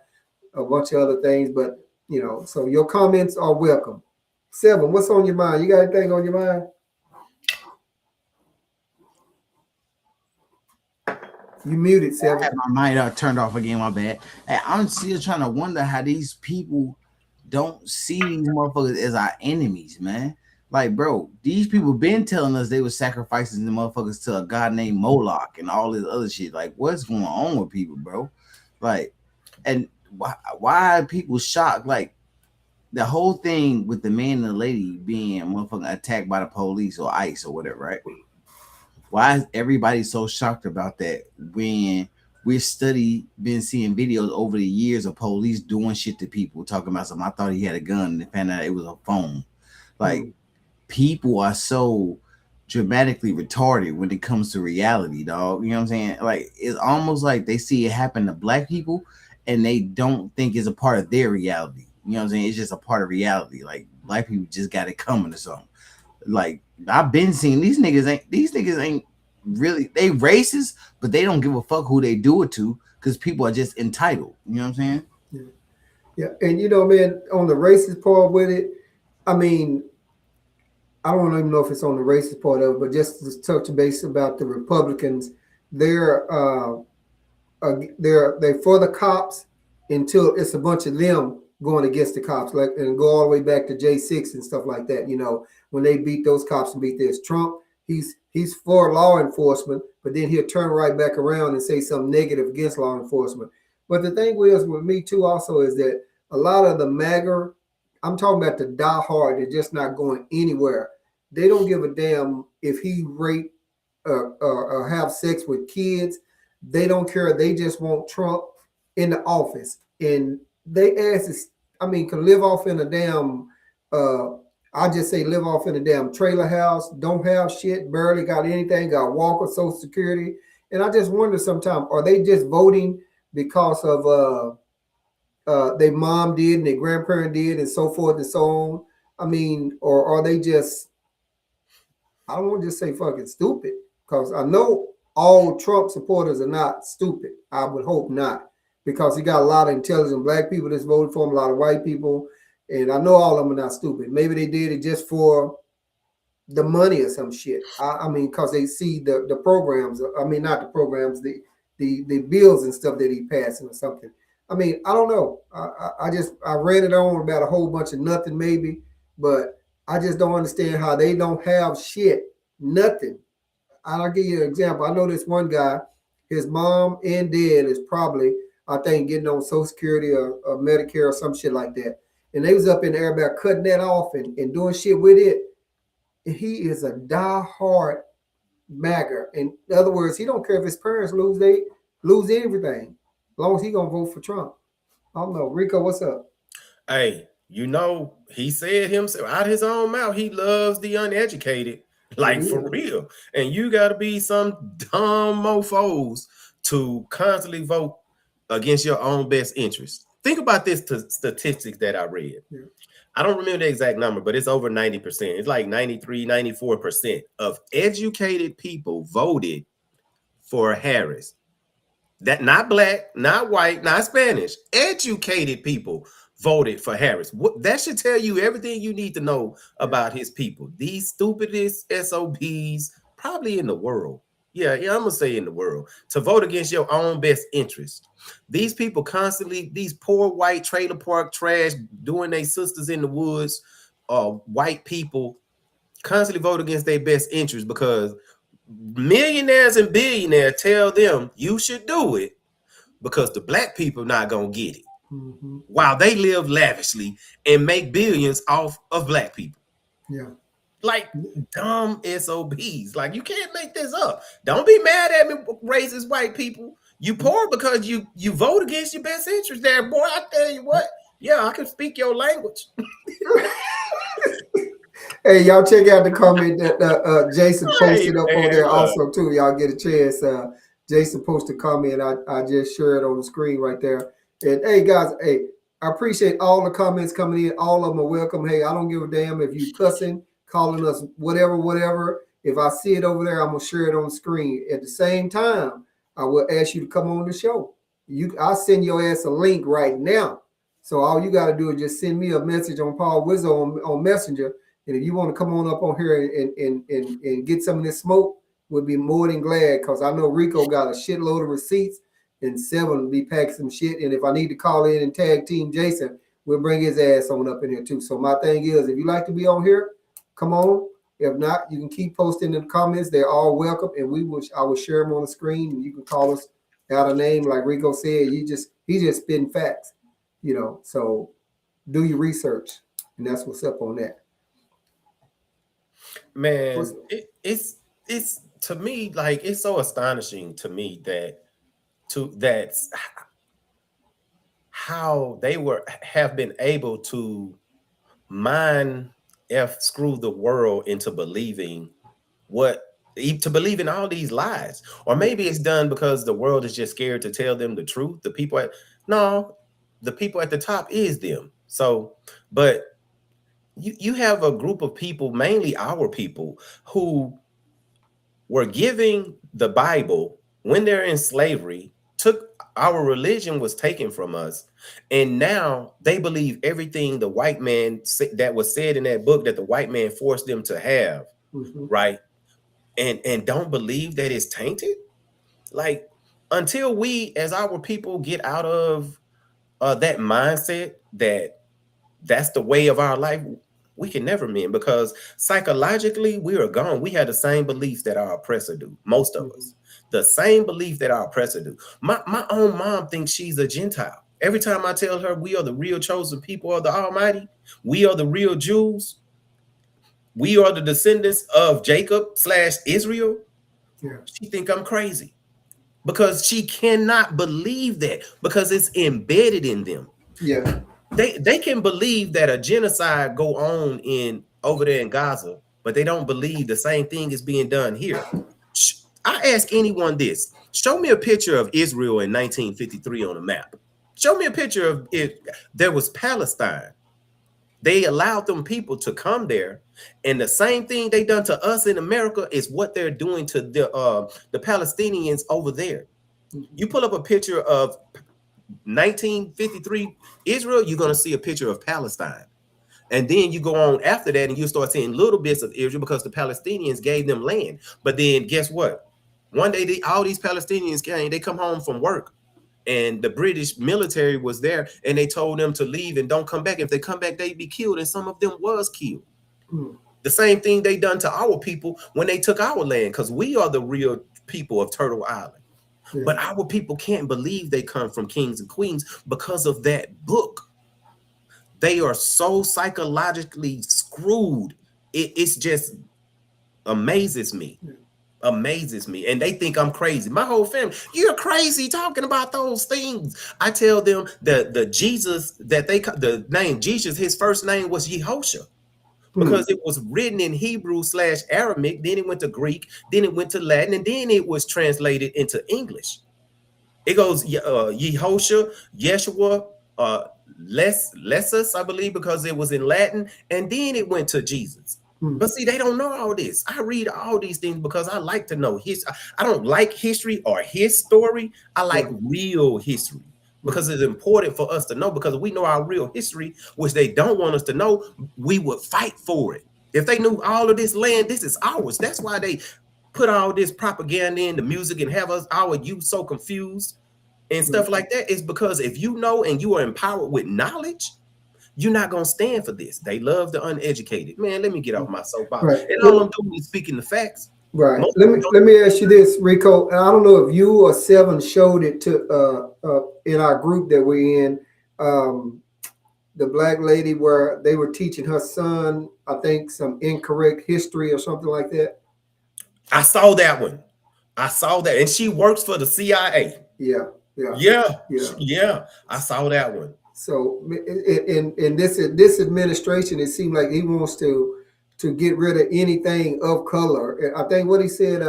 a bunch of other things. But, so your comments are welcome. 7, what's on your mind? You got anything on your mind? You muted, 7. I had my mic turned off again. My bad. Hey, I'm still trying to wonder how these people don't see these motherfuckers as our enemies, man. Like, bro, these people been telling us they were sacrificing the motherfuckers to a god named Moloch and all this other shit. Like, what's going on with people, bro? Like, and why are people shocked? Like, the whole thing with the man and the lady being motherfucking attacked by the police or ICE or whatever, right? Why is everybody so shocked about that when been seeing videos over the years of police doing shit to people, talking about something? I thought he had a gun and found out it was a phone. Like, people are so dramatically retarded when it comes to reality, dog. You know what I'm saying? Like, it's almost like they see it happen to black people and they don't think it's a part of their reality. You know what I'm saying? It's just a part of reality. Like, black people just got it coming or something. Like, I've been seeing these niggas ain't really, they racist, but they don't give a fuck who they do it to because people are just entitled. You know what I'm saying? Yeah. And man, on the racist part with it, I mean, I don't even know if it's on the racist part of it, but just to touch base about the Republicans, they're for the cops until it's a bunch of them going against the cops, like, and go all the way back to J6 and stuff like that. When they beat those cops and beat this Trump, he's for law enforcement, but then he'll turn right back around and say something negative against law enforcement. But the thing with me too also is that a lot of the MAGA, I'm talking about the diehard, they're just not going anywhere. They don't give a damn if he rape or have sex with kids. They don't care. They just want Trump in the office. And they can live off in a damn, I just say live off in a damn trailer house, don't have shit, barely got anything, got Walker, Social Security. And I just wonder sometimes, are they just voting because of their mom did and their grandparent did and so forth and so on? I mean, or are they just, I don't want to just say fucking stupid, because I know all Trump supporters are not stupid. I would hope not, because he got a lot of intelligent black people that's voted for him, a lot of white people, and I know all of them are not stupid. Maybe they did it just for the money or some shit. I mean, because they see the programs. I mean, not the programs, the bills and stuff that he passing or something. I mean, I don't know. I read it on about a whole bunch of nothing maybe, but I just don't understand how they don't have shit, nothing. I'll give you an example. I know this one guy, his mom and dad is probably, I think, getting on Social Security or Medicare or some shit like that. And they was up in the air about cutting that off and doing shit with it. And he is a diehard MAGA. In other words, he don't care if his parents lose everything, as long as he gonna vote for Trump. I don't know. Rico, what's up? Hey, he said himself out his own mouth, he loves the uneducated, like for real. And you got to be some dumb mofos to constantly vote against your own best interest. Think about this statistics that I read. Yeah. I don't remember the exact number, but it's over 90%. It's like 93, 94% of educated people voted for Harris. That not black, not white, not Spanish, educated people voted for Harris. That should tell you everything you need to know about his people. These stupidest SOBs probably in the world. Yeah, I'm gonna say in the world to vote against your own best interest. These people constantly, these poor white trailer park trash doing their sisters in the woods, white people constantly vote against their best interest because millionaires and billionaires tell them you should do it because the black people not gonna get it while they live lavishly and make billions off of black people. Yeah. Like dumb SOBs. Like you can't make this up. Don't be mad at me, racist white people. You poor because you vote against your best interest there, boy. I tell you what. Yeah, I can speak your language. Hey, y'all check out the comment that Jason posted up on there also too. Y'all get a chance. Jason posted a comment. I just shared on the screen right there. And hey guys, hey, I appreciate all the comments coming in. All of them are welcome. Hey, I don't give a damn if you cussing, calling us whatever. If I see it over there, I'm gonna share it on the screen. At the same time, I will ask you to come on the show. I'll send your ass a link right now. So all you got to do is just send me a message on Paul Wizzo on Messenger. And if you want to come on up on here and get some of this smoke, we'll be more than glad because I know Rico got a shitload of receipts and 7 will be packing some shit. And if I need to call in and tag team Jason, we'll bring his ass on up in here too. So my thing is, if you like to be on here, come on. If not, you can keep posting in the comments. They're all welcome. And I will share them on the screen and you can call us out a name. Like Rico said, he just spitting facts, so do your research. And that's what's up on that. Man, it's to me, like, it's so astonishing to me that's how they have been able to screw the world into believing all these lies. Or maybe it's done because the world is just scared to tell them the truth. The people at the top is them. So, but you have a group of people, mainly our people, who were giving the Bible when they're in slavery, our religion was taken from us, and now they believe everything the white man that was said in that book that the white man forced them to have, right? And don't believe that it's tainted. Like, until we as our people get out of that mindset that's the way of our life, we can never mend, because psychologically we are gone. We have the same beliefs that our oppressor do. Most of us, the same belief that our oppressor do. My own mom thinks she's a Gentile. Every time I tell her we are the real chosen people of the Almighty, we are the real Jews, we are the descendants of Jacob/Israel, she think I'm crazy, because she cannot believe that, because it's embedded in them. Yeah. They can believe that a genocide go on over there in Gaza, but they don't believe the same thing is being done here. I ask anyone this: show me a picture of Israel in 1953 on a map. Show me a picture of it. There was Palestine. They allowed them people to come there, and the same thing they done to us in America is what they're doing to the Palestinians over there. You pull up a picture of 1953 Israel, you're going to see a picture of Palestine. And then you go on after that and you start seeing little bits of Israel because the Palestinians gave them land. But then guess what? One day all these Palestinians came, they come home from work, and the British military was there, and they told them to leave and don't come back. If they come back, they'd be killed, and some of them was killed. The same thing they done to our people when they took our land, because we are the real people of Turtle Island. But our people can't believe they come from kings and queens because of that book. They are so psychologically screwed. It's just amazes me. And they think I'm crazy. My whole family, you're crazy talking about those things. I tell them the Jesus the name Jesus, his first name was Yehoshua, because it was written in Hebrew/Aramaic, then it went to Greek, then it went to Latin, and then it was translated into English. It goes Yehoshua, Yeshua, Lesus, I believe, because it was in Latin, and then it went to Jesus. But see, they don't know all this. I read all these things because I like to know his. I don't like history or his story. I like real history because it's important for us to know. Because if we know our real history, which they don't want us to know, we would fight for it. If they knew all of this land, this is ours. That's why they put all this propaganda in the music and have us our youth so confused and stuff like that. Is because if you know and you are empowered with knowledge, you're not gonna stand for this. They love the uneducated. Man, let me get off my soapbox. Right. And all I'm doing is speaking the facts. Right. Most Let me ask you this, Rico. I don't know if you or Seven showed it to in our group that we're in. The black lady where they were teaching her son, I think, some incorrect history or something like that. I saw that one. I saw that, and she works for the CIA. Yeah. I saw that one. So in this administration, it seems like he wants to get rid of anything of color. And I think what he said,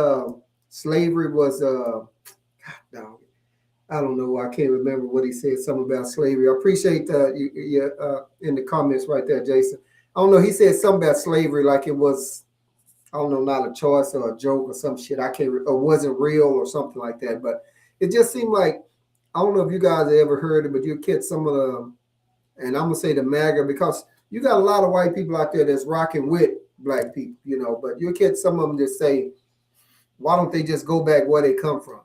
slavery was no, I don't know. I can't remember what he said. Something about slavery. I appreciate you in the comments right there, Jason. I don't know. He said something about slavery like it was, I don't know, not a choice or a joke or some shit. I can't, or wasn't real or something like that. But it just seemed like, I don't know if you guys have ever heard it, but you catch some of the, and I'm gonna say the MAGA, because you got a lot of white people out there that's rocking with black people, but you'll catch some of them that say, why don't they just go back where they come from?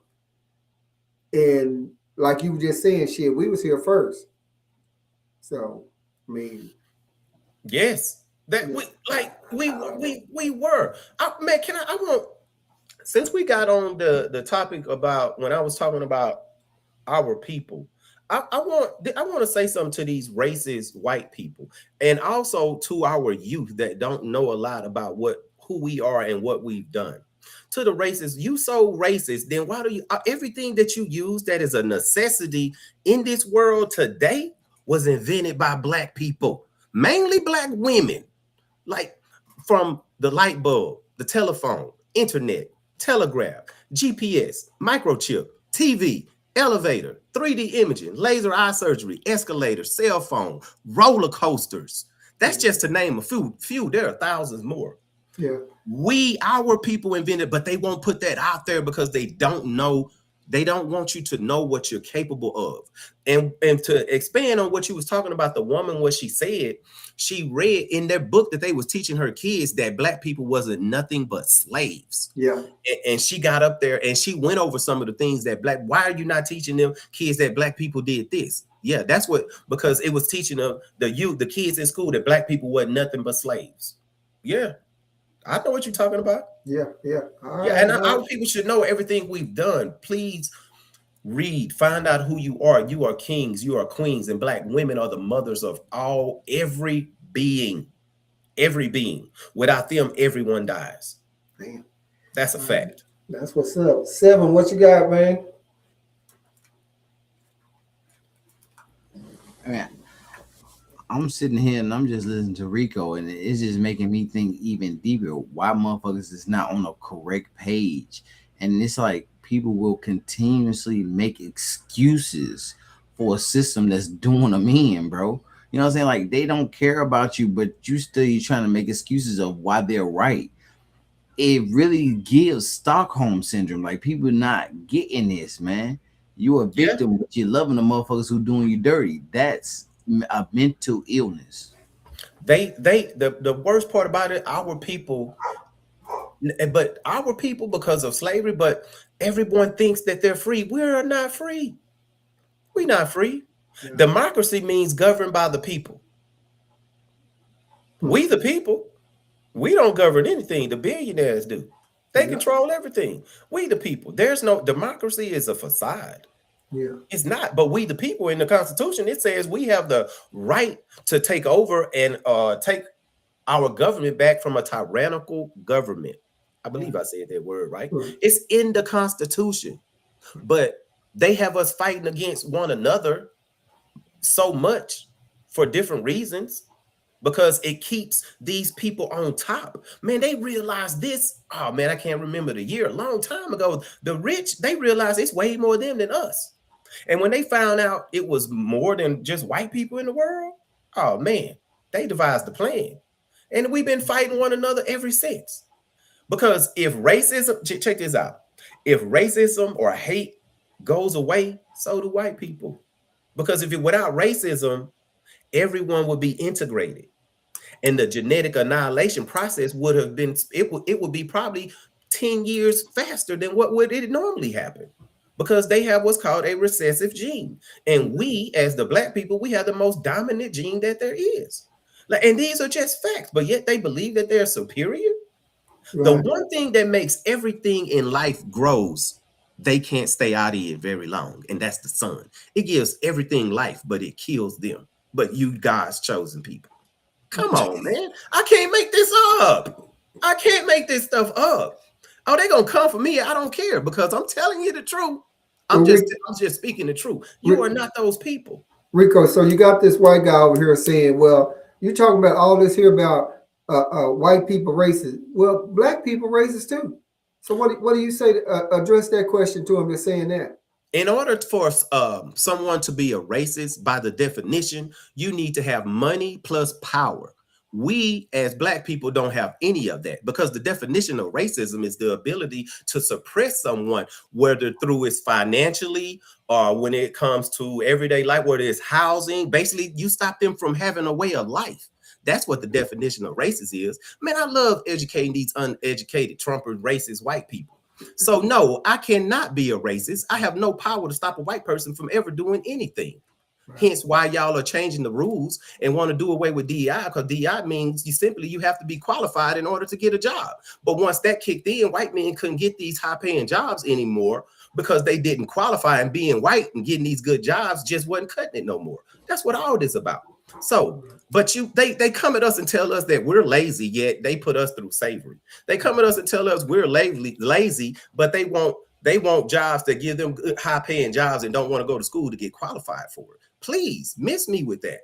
And like you were just saying, shit, we was here first. So, I mean, yes, that we were. Man, I want, since we got on the topic about when I was talking about our people, I want to say something to these racist white people, and also to our youth that don't know a lot about who we are and what we've done. To the racists, you so racist, then why do you everything that you use that is a necessity in this world today was invented by black people, mainly black women, like from the light bulb, the telephone, internet, telegraph, GPS, microchip, TV, elevator, 3D imaging, laser eye surgery, escalator, cell phone, roller coasters. That's just to name a few. There are thousands more. Yeah. Our people invented, but they won't put that out there because they don't know. They don't want you to know what you're capable of. And to expand on what you was talking about, the woman, what she said, she read in their book that they was teaching her kids that black people wasn't nothing but slaves. Yeah. And she got up there and she went over some of the things that why are you not teaching them kids that black people did this? Yeah, that's what, because it was teaching them the kids in school that black people wasn't nothing but slaves. Yeah. I know what you're talking about. Yeah. And our people should know everything we've done. Please read, find out who you are. You are kings, you are queens, and black women are the mothers of every being. Every being. Without them, everyone dies. Man. That's a fact. That's what's up. Seven, what you got, man? Man, I'm sitting here and I'm just listening to Rico, and it's just making me think even deeper why motherfuckers is not on the correct page. And it's like people will continuously make excuses for a system that's doing them in, bro. You know what I'm saying? Like they don't care about you, but you're trying to make excuses of why they're right. It really gives Stockholm syndrome. Like people not getting this, man. You're a victim, but you're loving the motherfuckers who doing you dirty. That's a mental illness. The worst part about it, our people, because of slavery, but everyone thinks that they're free. We're not free. We're not free. Yeah. Democracy means governed by the people. We the people. We don't govern anything. The billionaires do. They control everything. We the people. There's no democracy is a facade. Yeah. It's not, but we the people in the Constitution, it says we have the right to take over and take our government back from a tyrannical government. I believe I said that word right. It's in the Constitution, but they have us fighting against one another so much for different reasons because it keeps these people on top. Man, they realize this. Oh man, I can't remember the year. A long time ago, the rich, they realized it's way more them than us. And when they found out it was more than just white people in the world, oh man, they devised the plan. And we've been fighting one another ever since. Because if racism, check this out, if racism or hate goes away, so do white people. Because if it without racism, everyone would be integrated. And the genetic annihilation process would have been, it would be probably 10 years faster than what would it normally happen. Because they have what's called a recessive gene. And we, as the black people, we have the most dominant gene that there is. Like, and these are just facts, but yet they believe that they're superior. The Right. one thing that makes everything in life grows, they can't stay out of it very long, and that's the sun. It gives everything life, but it kills them. But you God's chosen people. Come on, man. I can't make this up. I can't make this stuff up. Oh, they're gonna come for me. I don't care because I'm telling you the truth. I'm Well, just speaking the truth. You are not those people. Rico, so you got this white guy over here saying, well, you're talking about all this here about white people racist. Well, black people racist too. So what do you say to address that question to him that's saying that? In order for someone to be a racist, by the definition, you need to have money plus power. We as black people don't have any of that because the definition of racism is the ability to suppress someone, whether through it's financially or when it comes to everyday life, whether it's housing. Basically, you stop them from having a way of life. That's what the definition of racist is. Man, I love educating these uneducated, Trumpers, racist white people. So no, I cannot be a racist. I have no power to stop a white person from ever doing anything. Right. Hence why y'all are changing the rules and want to do away with DEI, because DEI means you have to be qualified in order to get a job. But once that kicked in, white men couldn't get these high-paying jobs anymore because they didn't qualify, and being white and getting these good jobs just wasn't cutting it no more. That's what all this about. So, but they come at us and tell us that we're lazy, yet they put us through slavery. They come at us and tell us we're lazy, but they want jobs that give them good, high-paying jobs and don't want to go to school to get qualified for it. Please miss me with that.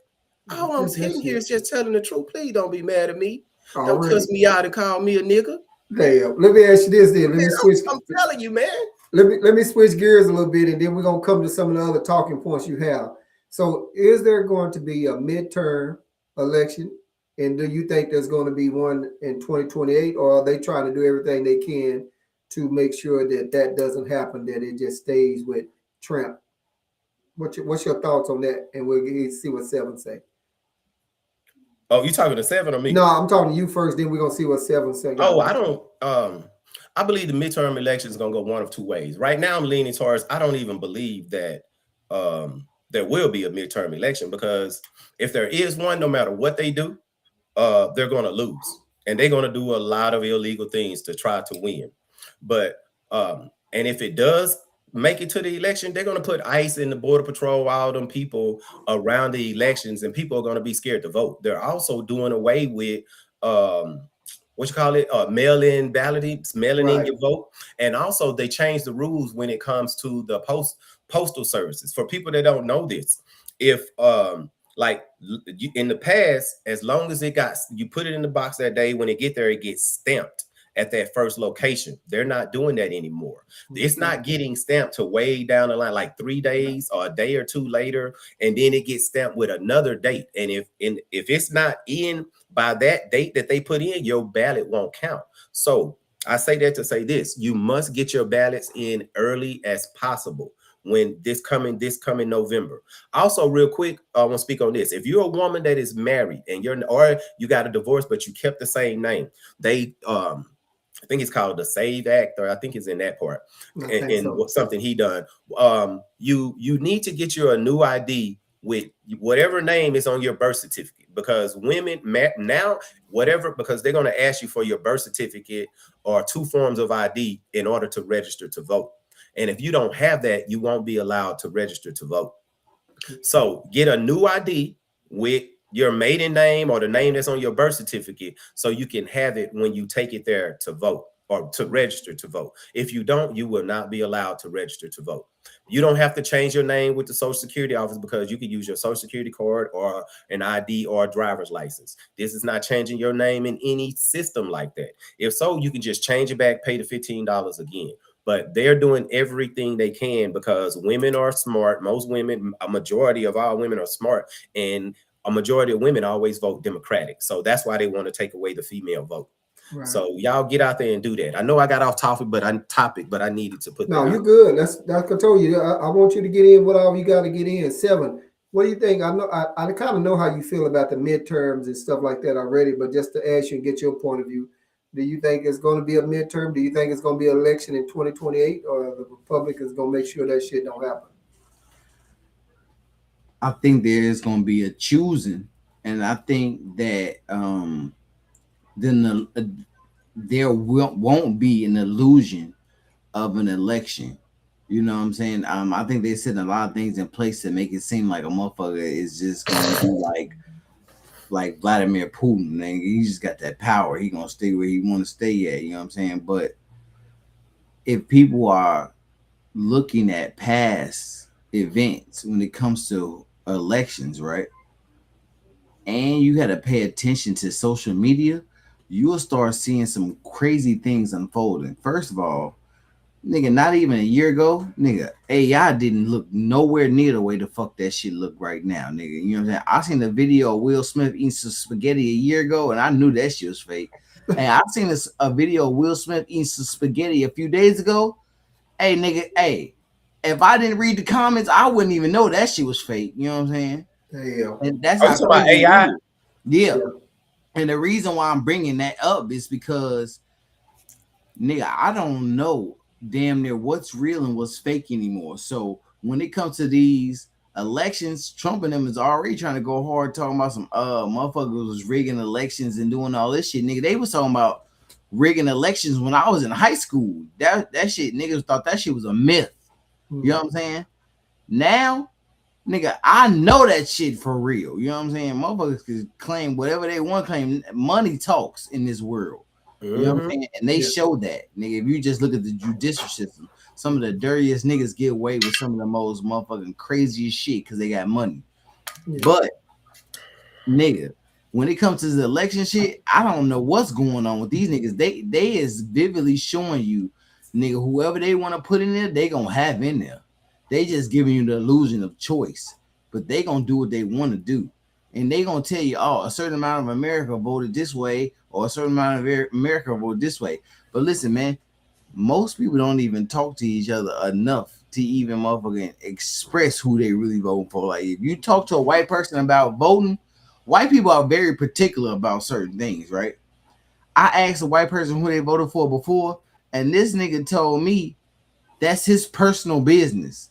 All I'm sitting here is just telling the truth. Please don't be mad at me. Don't cuss me out and call me a nigga. Damn. Let me ask you this then. Let me switch. I'm telling you, man. Let me switch gears a little bit, and then we're gonna come to some of the other talking points you have. So, is there going to be a midterm election, and do you think there's going to be one in 2028, or are they trying to do everything they can to make sure that that doesn't happen, that it just stays with Trump? What's your thoughts on that? And we'll see what Seven say. Oh, you talking to Seven or me? No, I'm talking to you first. Then we're gonna see what Seven say. Oh, I don't. I believe the midterm election is gonna go one of two ways. Right now, I'm leaning towards. I don't even believe that there will be a midterm election, because if there is one, no matter what they do, they're gonna lose, and they're gonna do a lot of illegal things to try to win. But and if it does make it to the election, they're going to put ICE and the Border Patrol, all them people around the elections, and people are going to be scared to vote. They're also doing away with mail-in balloting, mailing in your vote. And also they changed the rules when it comes to the postal services. For people that don't know this, if like in the past, as long as you put it in the box that day, when it get there, it gets stamped at that first location. They're not doing that anymore. It's not getting stamped to way down the line, like 3 days or a day or two later, and then it gets stamped with another date. And if it's not in by that date that they put in, your ballot won't count. So I say that to say this: you must get your ballots in early as possible when this coming November. Also, real quick, I want to speak on this. If you're a woman that is married and or you got a divorce but you kept the same name, they I think it's called the Save Act, or I think it's in that part, and something he done. You need to get you a new ID with whatever name is on your birth certificate, because women now, because they're going to ask you for your birth certificate or 2 forms of ID in order to register to vote. And if you don't have that, you won't be allowed to register to vote. So get a new ID with your maiden name or the name that's on your birth certificate, so you can have it when you take it there to vote or to register to vote. If you don't, you will not be allowed to register to vote. You don't have to change your name with the Social Security office, because you can use your Social Security card or an ID or a driver's license. This is not changing your name in any system like that. If so, you can just change it back, pay the $15 again. But they're doing everything they can, because women are smart. Most women, a majority of all women are smart, and a majority of women always vote Democratic. So that's why they want to take away the female vote. Right. So y'all get out there and do that. I know I got off topic, but I needed to put that No, out. you're good. That's I told you. I want you to get in whatever you got to get in. 7. What do you think? I know I kind of know how you feel about the midterms and stuff like that already, but just to ask you and get your point of view, do you think it's going to be a midterm? Do you think it's going to be an election in 2028, or the Republicans going to make sure that shit don't happen? I think there is going to be a choosing, and I think that then there won't be an illusion of an election. You know what I'm saying? I think they're setting a lot of things in place to make it seem like a motherfucker is just going to be like Vladimir Putin. And he just got that power. He gonna stay where he want to stay at. You know what I'm saying? But if people are looking at past events when it comes to elections, right? And you got to pay attention to social media, you will start seeing some crazy things unfolding. First of all, nigga, not even a year ago, nigga, AI didn't look nowhere near the way the fuck that shit look right now, nigga. You know what I'm saying? I seen a video of Will Smith eating some spaghetti a year ago, and I knew that shit was fake. And I seen a video of Will Smith eating some spaghetti a few days ago. Hey, nigga, hey, if I didn't read the comments, I wouldn't even know that shit was fake. You know what I'm saying? Yeah. And that's Are how you talking about AI? Yeah. And the reason why I'm bringing that up is because, nigga, I don't know damn near what's real and what's fake anymore. So when it comes to these elections, Trump and them is already trying to go hard talking about some motherfuckers was rigging elections and doing all this shit. Nigga, they was talking about rigging elections when I was in high school. That shit, niggas thought that shit was a myth. You know what I'm saying? Now, nigga, I know that shit for real. You know what I'm saying? Motherfuckers can claim whatever they want to claim. Money talks in this world. You know what I'm saying? And they show that, nigga. If you just look at the judicial system, some of the dirtiest niggas get away with some of the most motherfucking craziest shit because they got money. Yeah. But, nigga, when it comes to the election shit, I don't know what's going on with these niggas. They is vividly showing you, nigga, whoever they want to put in there, they gonna have in there. They just giving you the illusion of choice, but they gonna do what they want to do. And they gonna tell you, oh, a certain amount of America voted this way, or a certain amount of America voted this way. But listen, man, most people don't even talk to each other enough to even motherfucking express who they really vote for. Like, if you talk to a white person about voting, white people are very particular about certain things, right? I asked a white person who they voted for before, and this nigga told me that's his personal business.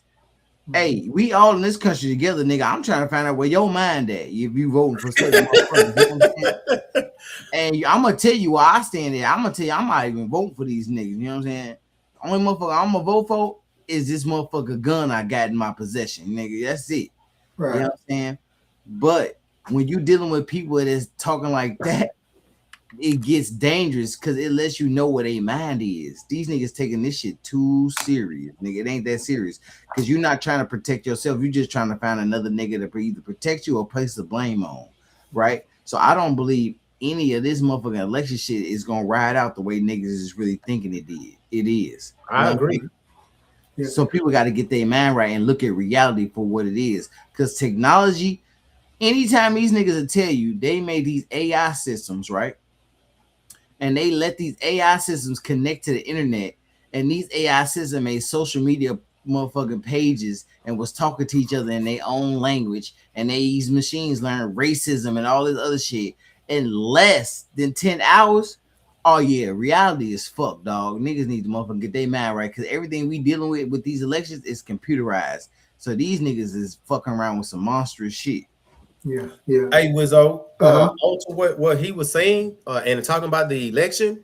Hey, we all in this country together, nigga. I'm trying to find out where your mind at if you voting for certain motherfuckers. You know what I'm saying? And I'm gonna tell you where I stand there. I'm gonna tell you I'm not even voting for these niggas. You know what I'm saying? Only motherfucker I'm gonna vote for is this motherfucker gun I got in my possession, nigga. That's it. Right. You know what I'm saying? But when you dealing with people that's talking like that, it gets dangerous because it lets you know what their mind is. These niggas taking this shit too serious, nigga. It ain't that serious because you're not trying to protect yourself. You're just trying to find another nigga to either protect you or place the blame on, right? So I don't believe any of this motherfucking election shit is gonna ride out the way niggas is really thinking it did. It is. I agree. Yeah. So people got to get their mind right and look at reality for what it is. Because technology, anytime these niggas will tell you they made these AI systems, right? And they let these AI systems connect to the internet, and these AI systems made social media motherfucking pages and was talking to each other in their own language, and these machines learn racism and all this other shit in less than 10 hours. Oh yeah, reality is fucked, dog. Niggas need to motherfucking get their mind right, because everything we dealing with these elections is computerized. So these niggas is fucking around with some monstrous shit. Yeah, yeah. Hey, Wizzo, on to what he was saying, and talking about the election.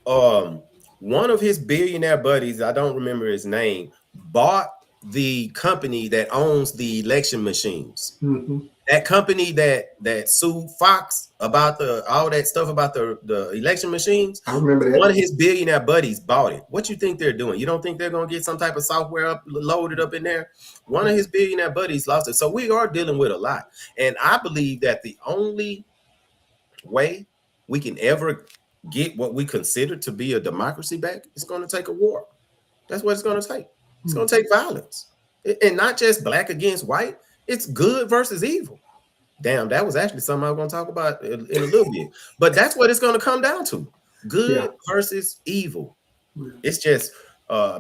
One of his billionaire buddies, I don't remember his name, bought the company that owns the election machines. Mm-hmm. That company that sued Fox about all that stuff about the election machines. I remember that. One of his billionaire buddies bought it. What you think they're doing? You don't think they're gonna get some type of software loaded up in there? One of his billionaire buddies lost it. So we are dealing with a lot. And I believe that the only way we can ever get what we consider to be a democracy back is going to take a war. That's what it's going to take. It's going to take violence. And not just black against white. It's good versus evil. Damn, that was actually something I was going to talk about in a little bit. But that's what it's going to come down to: good versus evil. It's just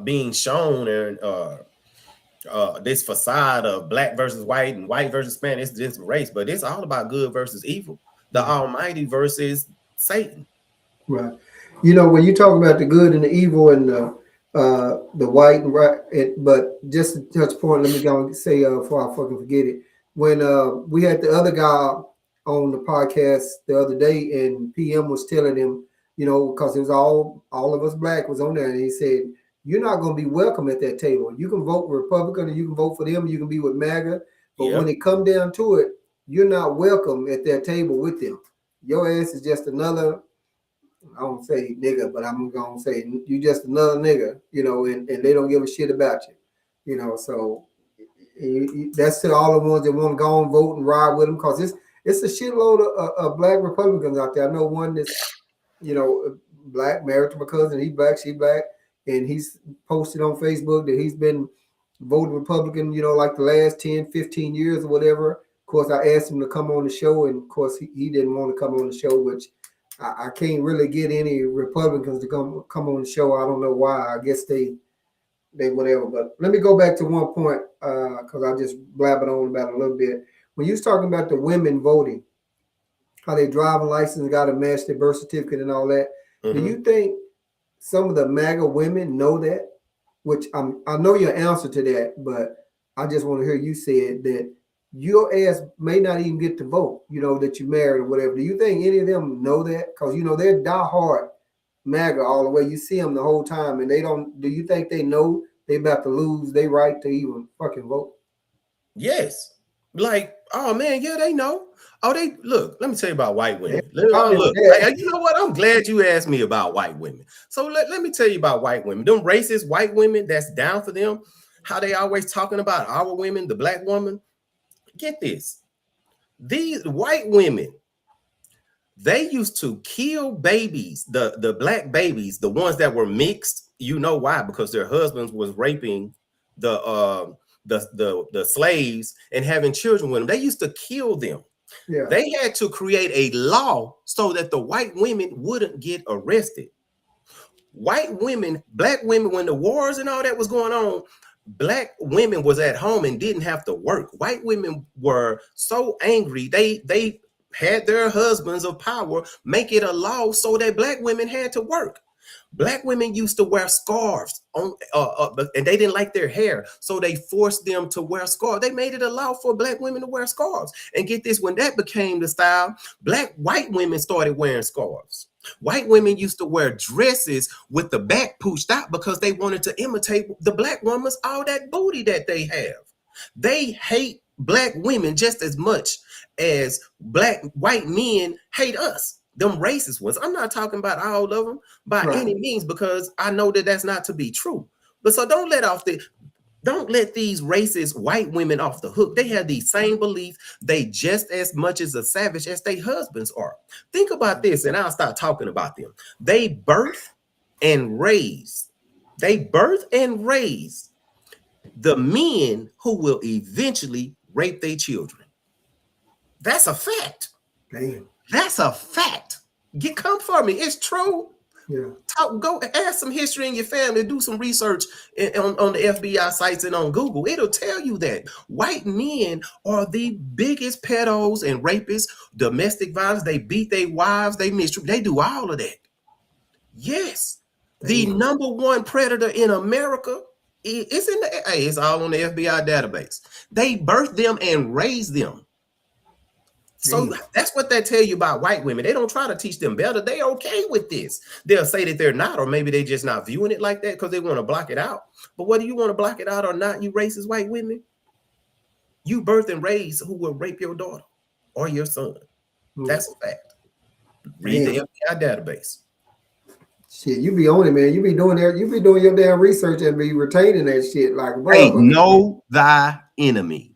being shown and this facade of black versus white and white versus Spanish. It's just race, but it's all about good versus evil. The Almighty versus Satan. Right. You know, when you talk about the good and the evil and the white and right, but just to touch point, let me go and say before I fucking forget it. When we had the other guy on the podcast the other day, and PM was telling him, you know, because it was all of us black was on there, and he said, "You're not going to be welcome at that table. You can vote Republican, and you can vote for them. You can be with MAGA, but when it come down to it, you're not welcome at that table with them. Your ass is just another." I don't say nigga, but I'm gonna say you just another nigga, you know, and they don't give a shit about you, you know. So that's to all the ones that want to go and vote and ride with them, because it's a shitload of black Republicans out there. I know one that's, you know, black, married to my cousin. He black, she black, and he's posted on Facebook that he's been voting Republican, you know, like the last 10, 15 years or whatever. Of course, I asked him to come on the show, and of course, he didn't want to come on the show, which I can't really get any Republicans to come on the show. I don't know why. I guess they whatever. But let me go back to one point because I just blabbered on about it a little bit. When you was talking about the women voting, how they driving license got to match their birth certificate and all that. Do you think some of the MAGA women know that? Which I know your answer to that, but I just want to hear you say it, that your ass may not even get to vote, you know, that you married or whatever. Do you think any of them know that? Because, you know, they're diehard MAGA all the way. You see them the whole time, and they don't. Do you think they know they about to lose their right to even fucking vote? Yes. Like, oh man, yeah, they know. Oh, they look. Let me tell you about white women. Look, you know what? I'm glad you asked me about white women. So let me tell you about white women. Them racist white women that's down for them. How they always talking about our women, the black woman. Get this. These white women, they used to kill babies, the black babies, the ones that were mixed. You know why? Because their husbands was raping the slaves and having children with them. They used to kill them. Yeah. They had to create a law so that the white women wouldn't get arrested. White women, black women, when the wars and all that was going on, black women was at home and didn't have to work. White women were so angry, they had their husbands of power make it a law so that black women had to work. Black women used to wear scarves on, and they didn't like their hair, so they forced them to wear scarves. They made it a law for black women to wear scarves. And get this, when that became the style, white women started wearing scarves. White women used to wear dresses with the back pushed out because they wanted to imitate the black woman's all that booty that they have. They hate black women just as much as white men hate us. Them racist ones. I'm not talking about all of them by any means, because I know that that's not to be true. But so don't let these racist white women off the hook. They have these same beliefs. They just as much as a savage as their husbands are. Think about this, and I'll start talking about them. They birth and raise the men who will eventually rape their children. That's a fact. Damn. That's a fact. Come for me. It's true. Yeah. Go ask some history in your family. Do some research on the FBI sites and on Google. It'll tell you that white men are the biggest pedos and rapists, domestic violence. They beat their wives. They mistreat. They do all of that. Yes. The number one predator in America it's all on the FBI database. They birth them and raise them. So that's what they tell you about white women. They don't try to teach them better. They're okay with this. They'll say that they're not, or maybe they're just not viewing it like that because they want to block it out. But whether you want to block it out or not, you racist white women, you birth and raise who will rape your daughter or your son. That's a fact. Read the FBI database. Shit, you be on it, man. You be doing your damn research and be retaining that shit like hey, know thy enemy.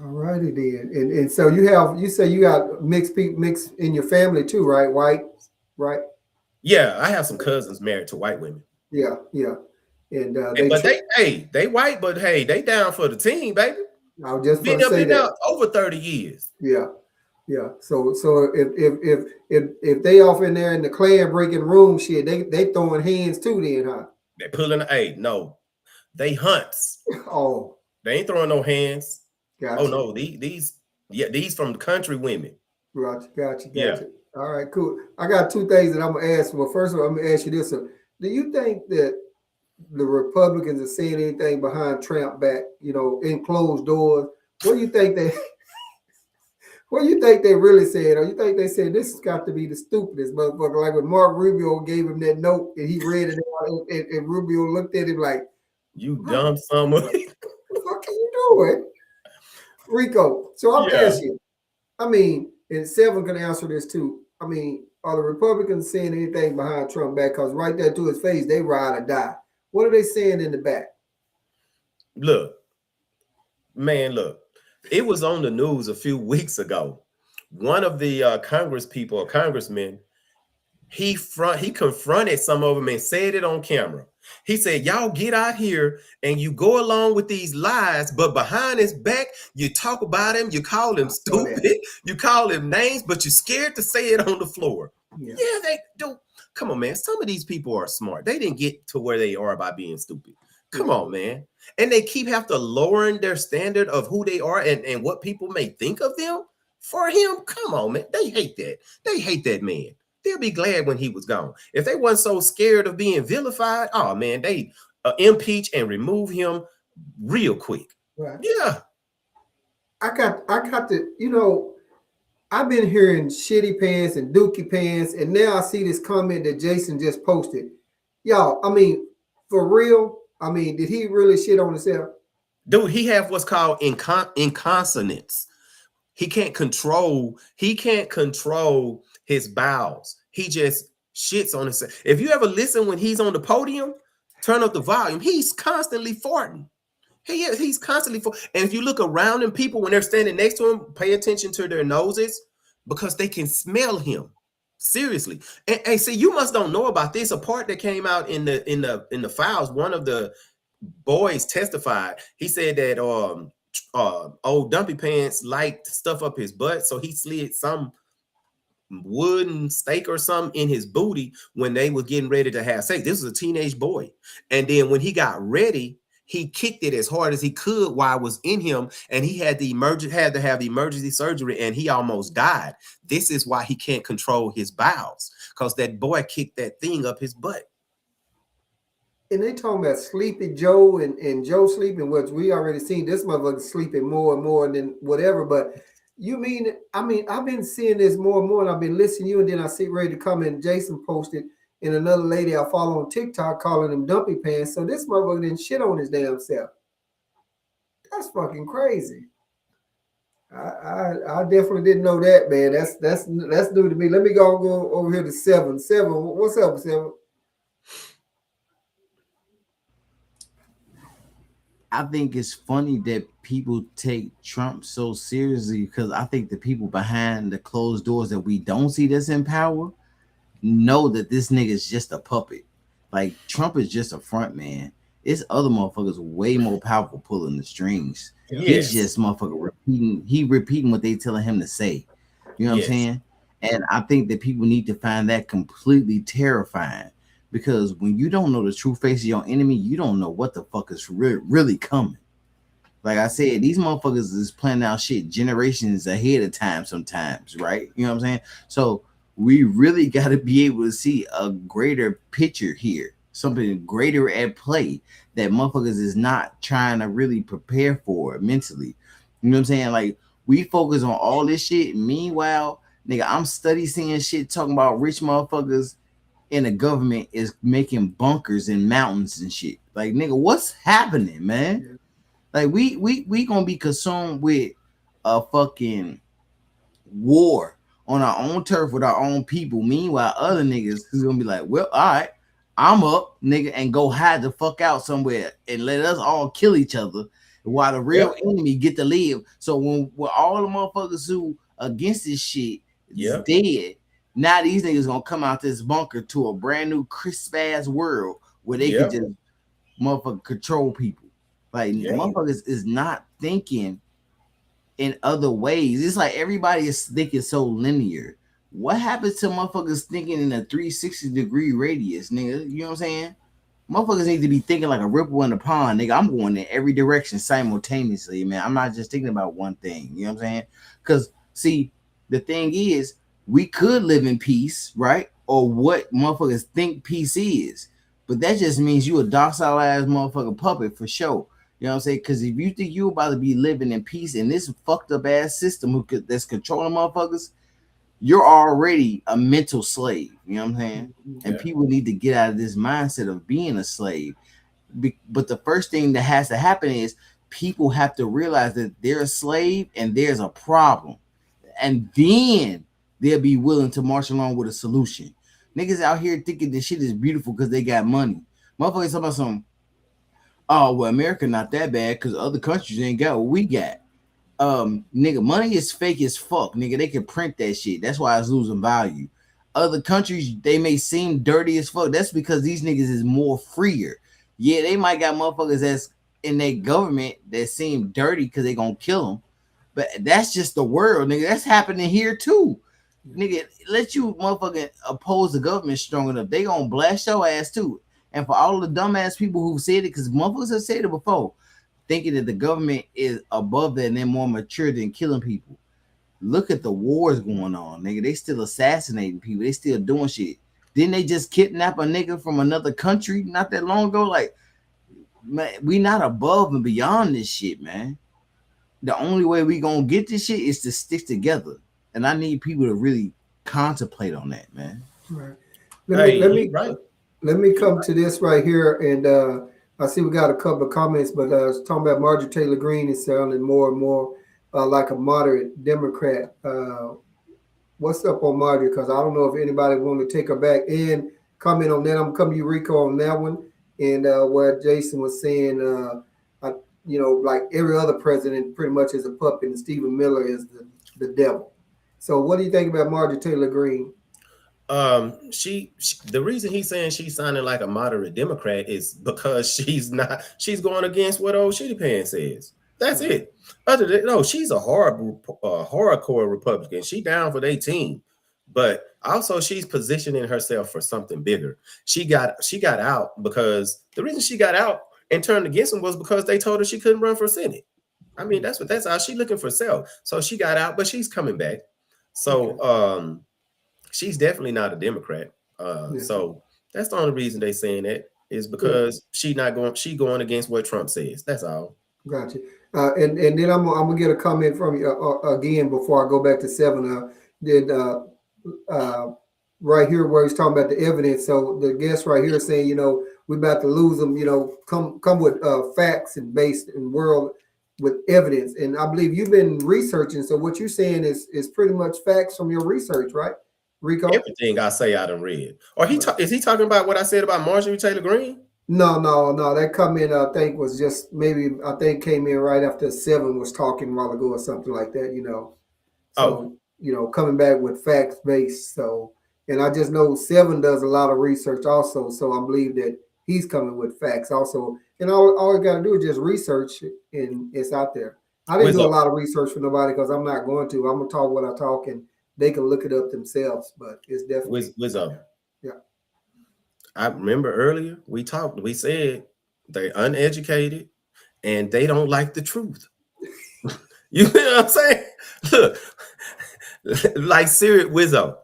All righty then. And so you say you got mixed in your family too, right? White, right? Yeah, I have some cousins married to white women. Yeah. And they white, but hey, they down for the team, baby. I was just Been gonna there, say been that. out over 30 years. Yeah, yeah. So if they off in there in the clan breaking room shit, they throwing hands too then, huh? They pulling no. They hunts. Oh, They ain't throwing no hands. Oh gotcha. no, these from the country women. Gotcha. Yeah. All right, cool. I got two things that I'm gonna ask. Well, first of all, I'm gonna ask you this: do you think that the Republicans are saying anything behind Trump back? You know, in closed doors. What do you think they? What do you think they really said? Or you think they said this has got to be the stupidest motherfucker? Like when Mark Rubio gave him that note and he read it out, and Rubio looked at him like, You "What dumb summer. the fuck are you doing, Rico?" So I'm Yeah. asking. I mean, and Seven can answer this too. I mean, are the Republicans saying anything behind Trump back? Because right there to his face, they ride or die. What are they saying in the back? Look, man, look. It was on the news a few weeks ago. One of the Congress people or congressmen, he confronted some of them and said it on camera. He said, y'all get out here and you go along with these lies, but behind his back, you talk about him, you call him stupid, you call him names, but you're scared to say it on the floor. Yeah, they do. Come on, man. Some of these people are smart. They didn't get to where they are by being stupid. Come on, man. And they keep have to lowering their standard of who they are and what people may think of them for him. Come on, man. They hate that. They hate that man. They'll be glad when he was gone. If they weren't so scared of being vilified, oh man, they impeach and remove him real quick. Right. Yeah. I got to, you know, I've been hearing shitty pants and dookie pants, and now I see this comment that Jason just posted. Y'all, I mean, for real, I mean, did he really shit on himself? Dude, he have what's called inconsonance. He can't control his bowels. He just shits on himself. If you ever listen when he's on the podium, turn up the volume. He's constantly farting. He's constantly farting. And if you look around him, people when they're standing next to him, pay attention to their noses because they can smell him. Seriously. And see, you must don't know about this. A part that came out in the files, one of the boys testified. He said that old Dumpy Pants liked stuff up his butt, so he slid some wooden stake or something in his booty when they were getting ready to have sex. This was a teenage boy, and then when he got ready, he kicked it as hard as he could while it was in him, and he had to have emergency surgery, and he almost died. This is why he can't control his bowels, because that boy kicked that thing up his butt. And they talking about Sleepy Joe and Joe sleeping, which we already seen this motherfucker sleeping more and more than whatever. But you mean, I mean, I've been seeing this more and more, and I've been listening to you, and then I see ready to come in. Jason posted, and another lady I follow on TikTok calling him Dumpy Pants. So this motherfucker didn't shit on his damn self. That's fucking crazy. I definitely didn't know that, man. That's new to me. Let me go over here to Seven. Seven, what's up, Seven? I think it's funny that people take Trump so seriously because I think the people behind the closed doors that we don't see that's in power know that this nigga is just a puppet. Like Trump is just a front man. It's other motherfuckers way more powerful pulling the strings. He's just motherfucker repeating what they telling him to say. You know what I'm saying? And I think that people need to find that completely terrifying. Because when you don't know the true face of your enemy, you don't know what the fuck is really coming. Like I said, these motherfuckers is planning out shit generations ahead of time sometimes, right? You know what I'm saying? So we really got to be able to see a greater picture here, something greater at play that motherfuckers is not trying to really prepare for mentally. You know what I'm saying? Like we focus on all this shit. Meanwhile, nigga, I'm seeing shit talking about rich motherfuckers and the government is making bunkers in mountains and shit. Like, nigga, what's happening, man? Yeah. Like, we gonna be consumed with a fucking war on our own turf with our own people. Meanwhile, other niggas is gonna be like, well, all right, I'm up, nigga, and go hide the fuck out somewhere and let us all kill each other while the real enemy get to live. So when all the motherfuckers who against this shit is dead, now these niggas gonna come out this bunker to a brand new crisp ass world where they can just motherfucker control people. Like motherfuckers is not thinking in other ways. It's like everybody is thinking so linear. What happens to motherfuckers thinking in a 360-degree radius, nigga? You know what I'm saying? Motherfuckers need to be thinking like a ripple in the pond, nigga. I'm going in every direction simultaneously, man. I'm not just thinking about one thing. You know what I'm saying? Because, see, the thing is, we could live in peace, right? Or what motherfuckers think peace is. But that just means you a docile ass motherfucker puppet for sure. You know what I'm saying? Because if you think you about to be living in peace in this fucked up ass system that's controlling motherfuckers, you're already a mental slave. You know what I'm saying? And people need to get out of this mindset of being a slave. But the first thing that has to happen is people have to realize that they're a slave and there's a problem. And then they'll be willing to march along with a solution. Niggas out here thinking this shit is beautiful because they got money. Motherfuckers talking about some, oh, well, America not that bad because other countries ain't got what we got. Nigga, money is fake as fuck. Nigga, they can print that shit. That's why it's losing value. Other countries, they may seem dirty as fuck. That's because these niggas is more freer. Yeah, they might got motherfuckers that's in their government that seem dirty because they gonna kill them. But that's just the world, nigga. That's happening here too. Nigga, let you motherfucking oppose the government strong enough, they gonna blast your ass too. And for all the dumbass people who said it, because motherfuckers have said it before, thinking that the government is above that and they're more mature than killing people. Look at the wars going on, nigga. They still assassinating people. They still doing shit. Didn't they just kidnap a nigga from another country not that long ago? Like, man, we not above and beyond this shit, man. The only way we gonna get this shit is to stick together. And I need people to really contemplate on that, man. Right. Let me come to this right here, and I see we got a couple of comments, but talking about Marjorie Taylor Greene is sounding more and more like a moderate Democrat. What's up on Marjorie? Because I don't know if anybody want to take her back and comment on that. I'm coming to you, Rico, on that one. And what Jason was saying, like every other president pretty much is a puppet, and Stephen Miller is the devil. So what do you think about Marjorie Taylor Greene? She the reason he's saying she's sounding like a moderate Democrat is because she's going against what old Shitty Pants says. That's it. Other than no, she's a hardcore Republican. She down for their team, but also she's positioning herself for something bigger. She got out because the reason she got out and turned against him was because they told her she couldn't run for Senate. I mean, that's how she looking for self. So she got out, but she's coming back. So she's definitely not a Democrat. So that's the only reason they saying that is because she going against what Trump says. That's all. Gotcha. And then I'm gonna get a comment from you again before I go back to 7. Right here where he's talking about the evidence. So the guest right here is saying, we're about to lose them. Come with facts and based in world with evidence. And I believe you've been researching. So what you're saying is pretty much facts from your research, right, Rico? Everything I say I done read. Or is he talking about what I said about Marjorie Taylor Greene? No. That comment I think was just came in right after 7 was talking a while ago or something like that. So coming back with facts based. So, and I just know 7 does a lot of research also. So I believe that he's coming with facts also. And all you got to do is just research and it's out there. I didn't do a lot of research for nobody because I'm not going to. I'm going to talk what I talk and they can look it up themselves, but it's definitely. Yeah. I remember earlier we said they're uneducated and they don't like the truth. You know what I'm saying? Look, like Siri Wizzo.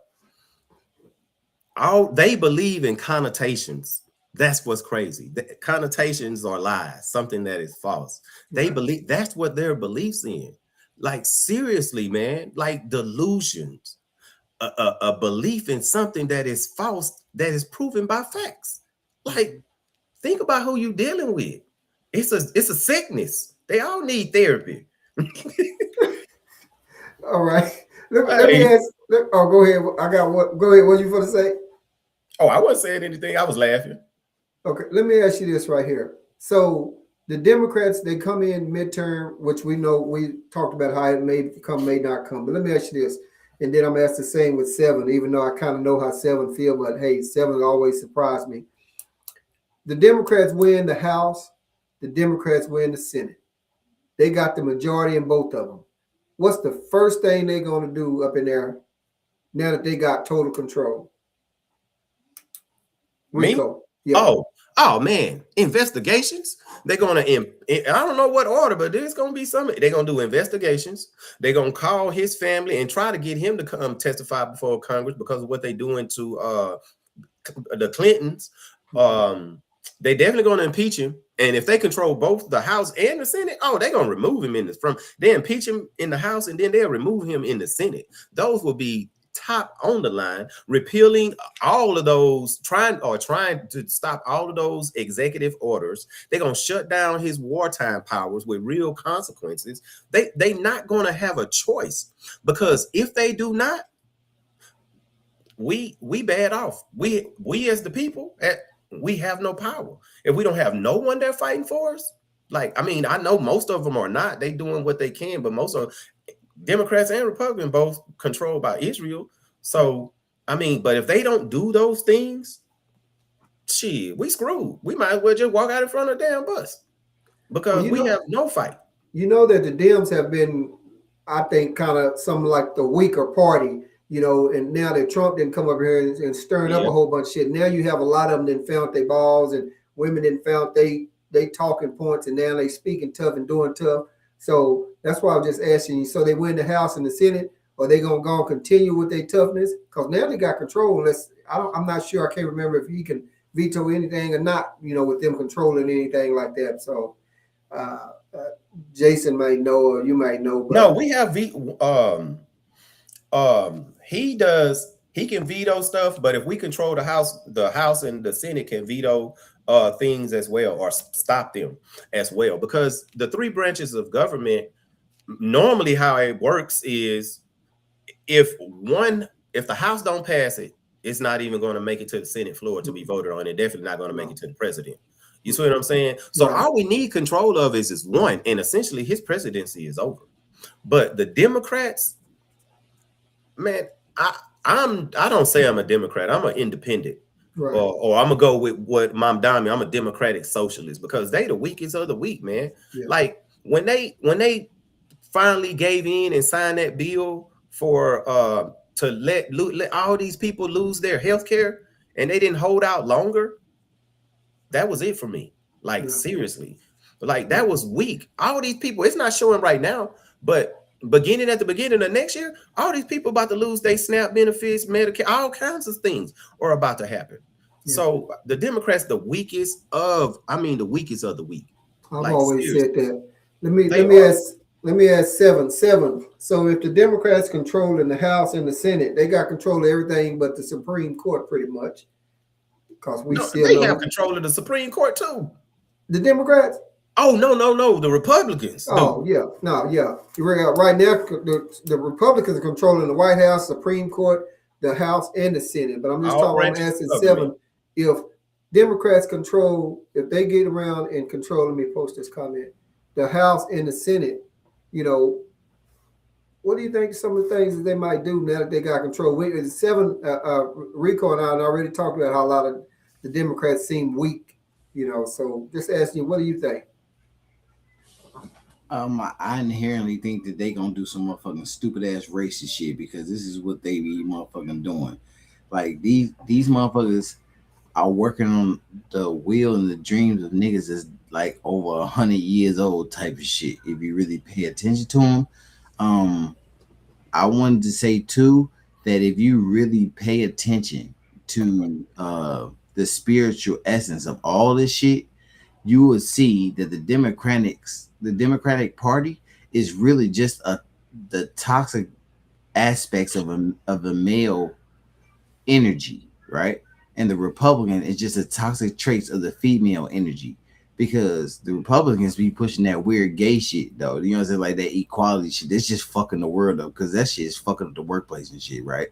They believe in connotations. That's what's crazy. The connotations are lies, something that is false. They believe that's what their beliefs in. Like seriously, man, like delusions. A belief in something that is false, that is proven by facts. Like, think about who you're dealing with. It's a sickness. They all need therapy. All right. Let me ask. Go ahead. I got what? Go ahead. What you going to say? Oh, I wasn't saying anything. I was laughing. Okay. Let me ask you this right here. So the Democrats, they come in midterm, which we know we talked about how it may come, may not come. But let me ask you this. And then I'm asked the same with 7, even though I kind of know how 7 feel, but hey, 7 always surprised me. The Democrats win the House. The Democrats win the Senate. They got the majority in both of them. what's the first thing they're going to do up in there now that they got total control? Me? Rico. Yeah. Oh man, investigations. They're gonna I don't know what order, but there's gonna be some. They're gonna do investigations. They're gonna call his family and try to get him to come testify before Congress because of what they're doing to the Clintons. They definitely gonna impeach him. And if they control both the House and the Senate, oh, they're gonna remove him they impeach him in the House and then they'll remove him in the Senate. Those will be top on the line, repealing all of those, trying to stop all of those executive orders. They're gonna shut down his wartime powers with real consequences. They not gonna have a choice, because if they do not, we bad off. We as the people, we have no power if we don't have no one there fighting for us. Like, I mean, I know most of them are not. They doing what they can, but most of Democrats and Republicans both controlled by Israel. So, I mean, but if they don't do those things, shit, we screwed. We might as well just walk out in front of the damn bus, because we have no fight. You know that the Dems have been, I think, kind of some like the weaker party, you know, and now that Trump didn't come up here and stirring up a whole bunch of shit. Now you have a lot of them that found their balls, and women didn't found they talking points, and now they speaking tough and doing tough. So that's why I'm just asking you. So they win the House and the Senate, or they gonna go and continue with their toughness? Because now they got control. I'm not sure. I can't remember if he can veto anything or not. You know, with them controlling anything like that. So Jason might know, or you might know. But no, we have he does. He can veto stuff, but if we control the House and the Senate can veto things as well, or stop them as well, because the three branches of government, normally how it works is if the House don't pass it, it's not even going to make it to the Senate floor to be voted on. It's definitely not going to make it to the president. You see what I'm saying? So all we need control of is one, and essentially his presidency is over. But the Democrats, man, I don't say I'm a Democrat. I'm an independent. Right. Or I'm gonna go with what Mom Dami. I'm a democratic socialist, because they the weakest of the weak, man. Yeah. Like when they finally gave in and signed that bill for to let all these people lose their health care, and they didn't hold out longer, that was it for me. Like seriously, like that was weak. All these people, it's not showing right now, but beginning at the beginning of next year, all these people about to lose their SNAP benefits, Medicare, all kinds of things are about to happen. Yeah. So the Democrats, the weakest of the weak. I've always said that. Let me ask seven. So if the Democrats control in the House and the Senate, they got control of everything but the Supreme Court, pretty much. Because they have control of the Supreme Court too. The Democrats? Oh, no. The Republicans. Oh, yeah. No, yeah. Right now, the Republicans are controlling the White House, Supreme Court, the House, and the Senate. But I'm just asking seven. If Democrats if they get around and control, let me post this comment, the House and the Senate, you know, what do you think some of the things that they might do now that they got control? Rico and I already talked about how a lot of the Democrats seem weak, you know, so just asking you, what do you think? I inherently think that they gonna do some motherfucking stupid ass racist shit, because this is what they be motherfucking doing. Like these motherfuckers are working on the will and the dreams of niggas that's like over 100 years old type of shit. If you really pay attention to them, I wanted to say too that if you really pay attention to the spiritual essence of all this shit, you will see that the Democratic Party is really just the toxic aspects of a male energy, right? And the Republican is just the toxic traits of the female energy, because the Republicans be pushing that weird gay shit though. You know what I'm saying? Like that equality shit. That's just fucking the world up, because that shit is fucking up the workplace and shit, right?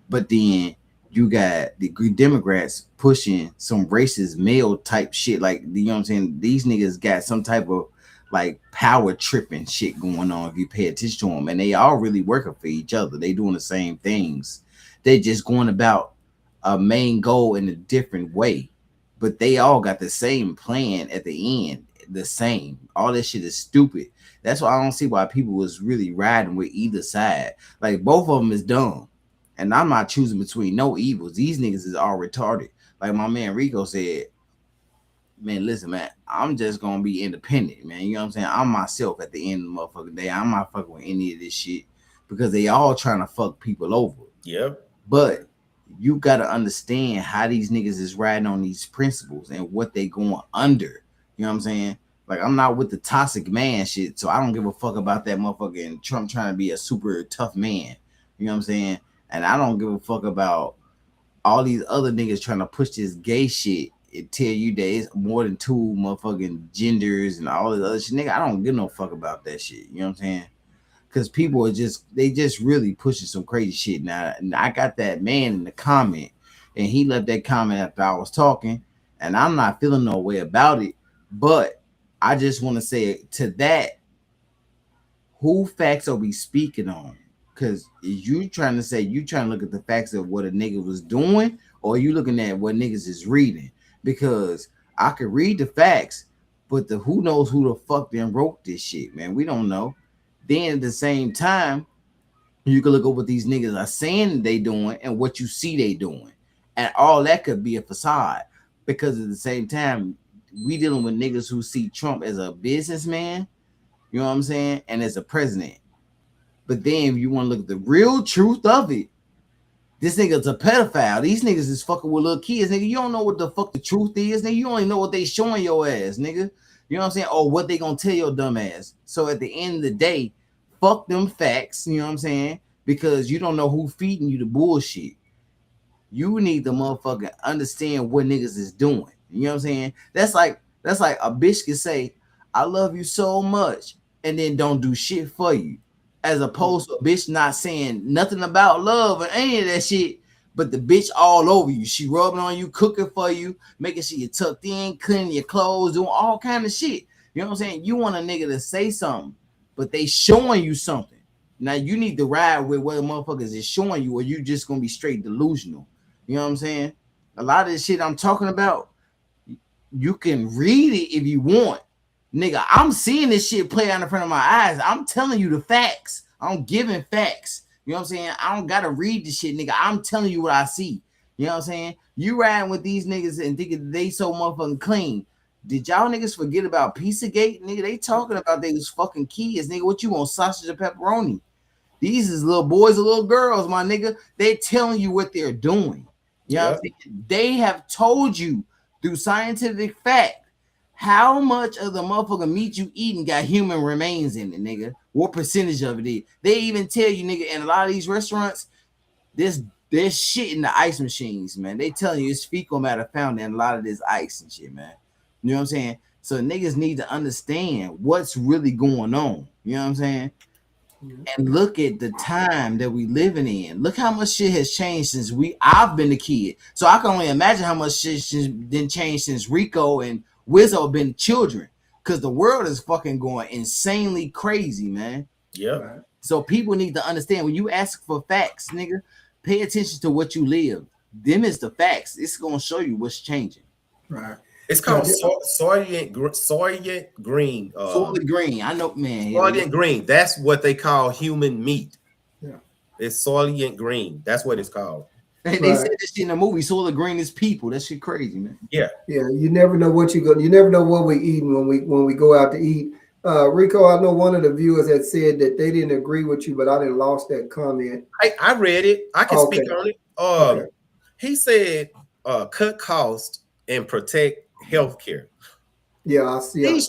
But then you got the Democrats pushing some racist male type shit. Like, you know what I'm saying? These niggas got some type of like power tripping shit going on if you pay attention to them. And they all really working for each other. They doing the same things. They just going about a main goal in a different way. but they all got the same plan at the end. The same. All this shit is stupid. That's why I don't see why people was really riding with either side. Like both of them is dumb, and I'm not choosing between no evils. These niggas is all retarded. Like my man Rico said, man, listen, man, I'm just gonna be independent, man. You know what I'm saying? I'm myself at the end of the motherfucking day. I'm not fucking with any of this shit because they all trying to fuck people over. Yep. But you gotta understand how these niggas is riding on these principles and what they going under. You know what I'm saying? Like I'm not with the toxic man shit, so I don't give a fuck about that motherfucking Trump trying to be a super tough man. You know what I'm saying? And I don't give a fuck about all these other niggas trying to push this gay shit and tell you that it's more than two motherfucking genders and all this other shit. Nigga, I don't give no fuck about that shit. You know what I'm saying? Because people are just really pushing some crazy shit now. And I got that man in the comment, and he left that comment after I was talking, and I'm not feeling no way about it. But I just want to say to that, who facts are we speaking on? Because you trying to say you trying to look at the facts of what a nigga was doing, or are you looking at what niggas is reading? Because I could read the facts, but the who knows who the fuck then wrote this shit, man. We don't know. Then at the same time, you can look at what these niggas are saying they doing and what you see they doing. And all that could be a facade. Because at the same time, we dealing with niggas who see Trump as a businessman, you know what I'm saying, and as a president. But then if you want to look at the real truth of it, this nigga's a pedophile. These niggas is fucking with little kids, nigga. You don't know what the fuck the truth is, nigga. You only know what they showing your ass, nigga. You know what I'm saying? Or what they gonna tell your dumb ass. So at the end of the day, fuck them facts, you know what I'm saying? Because you don't know who feeding you the bullshit. You need to motherfucking understand what niggas is doing. You know what I'm saying? That's like a bitch can say, I love you so much, and then don't do shit for you. As opposed to a bitch not saying nothing about love or any of that shit, but the bitch all over you. She rubbing on you, cooking for you, making sure you're tucked in, cleaning your clothes, doing all kind of shit. You know what I'm saying? You want a nigga to say something, but they showing you something. Now you need to ride with what the motherfuckers is showing you, or you just gonna be straight delusional. You know what I'm saying? A lot of this shit I'm talking about, you can read it if you want. Nigga, I'm seeing this shit play out in front of my eyes. I'm telling you the facts. I'm giving facts. You know what I'm saying? I don't gotta read the shit, nigga. I'm telling you what I see. You know what I'm saying? You riding with these niggas and thinking they so motherfucking clean. Did y'all niggas forget about Pizzagate? Nigga, they talking about they was fucking kids. Nigga, what you want, sausage or pepperoni? These is little boys or little girls, my nigga. They telling you what they're doing. You know what I'm saying? They have told you through scientific fact how much of the motherfucking meat you eating got human remains in it, nigga. What percentage of it is? They even tell you, nigga, in a lot of these restaurants, there's shit in the ice machines, man. They telling you it's fecal matter found in a lot of this ice and shit, man. You know what I'm saying? So niggas need to understand what's really going on. You know what I'm saying? And look at the time that we living in. Look how much shit has changed since I've been a kid. So I can only imagine how much shit didn't change since Rico and Wizzo been children. Because the world is fucking going insanely crazy, man. Yeah. So people need to understand when you ask for facts, nigga, pay attention to what you live. Them is the facts. It's gonna show you what's changing. Right. It's called Soylent Green. Soylent Green. I know, man. Soylent Green. That's what they call human meat. Yeah. It's Soylent Green. That's what it's called. They said this shit in the movie. Soylent Green is people. That shit crazy, man. Yeah. Yeah. You never know what you never know what we eating when we go out to eat. Rico, I know one of the viewers had said that they didn't agree with you, but I didn't lost that comment. I read it. I can speak on it. Okay. He said cut cost and protect healthcare. Yeah, I see. You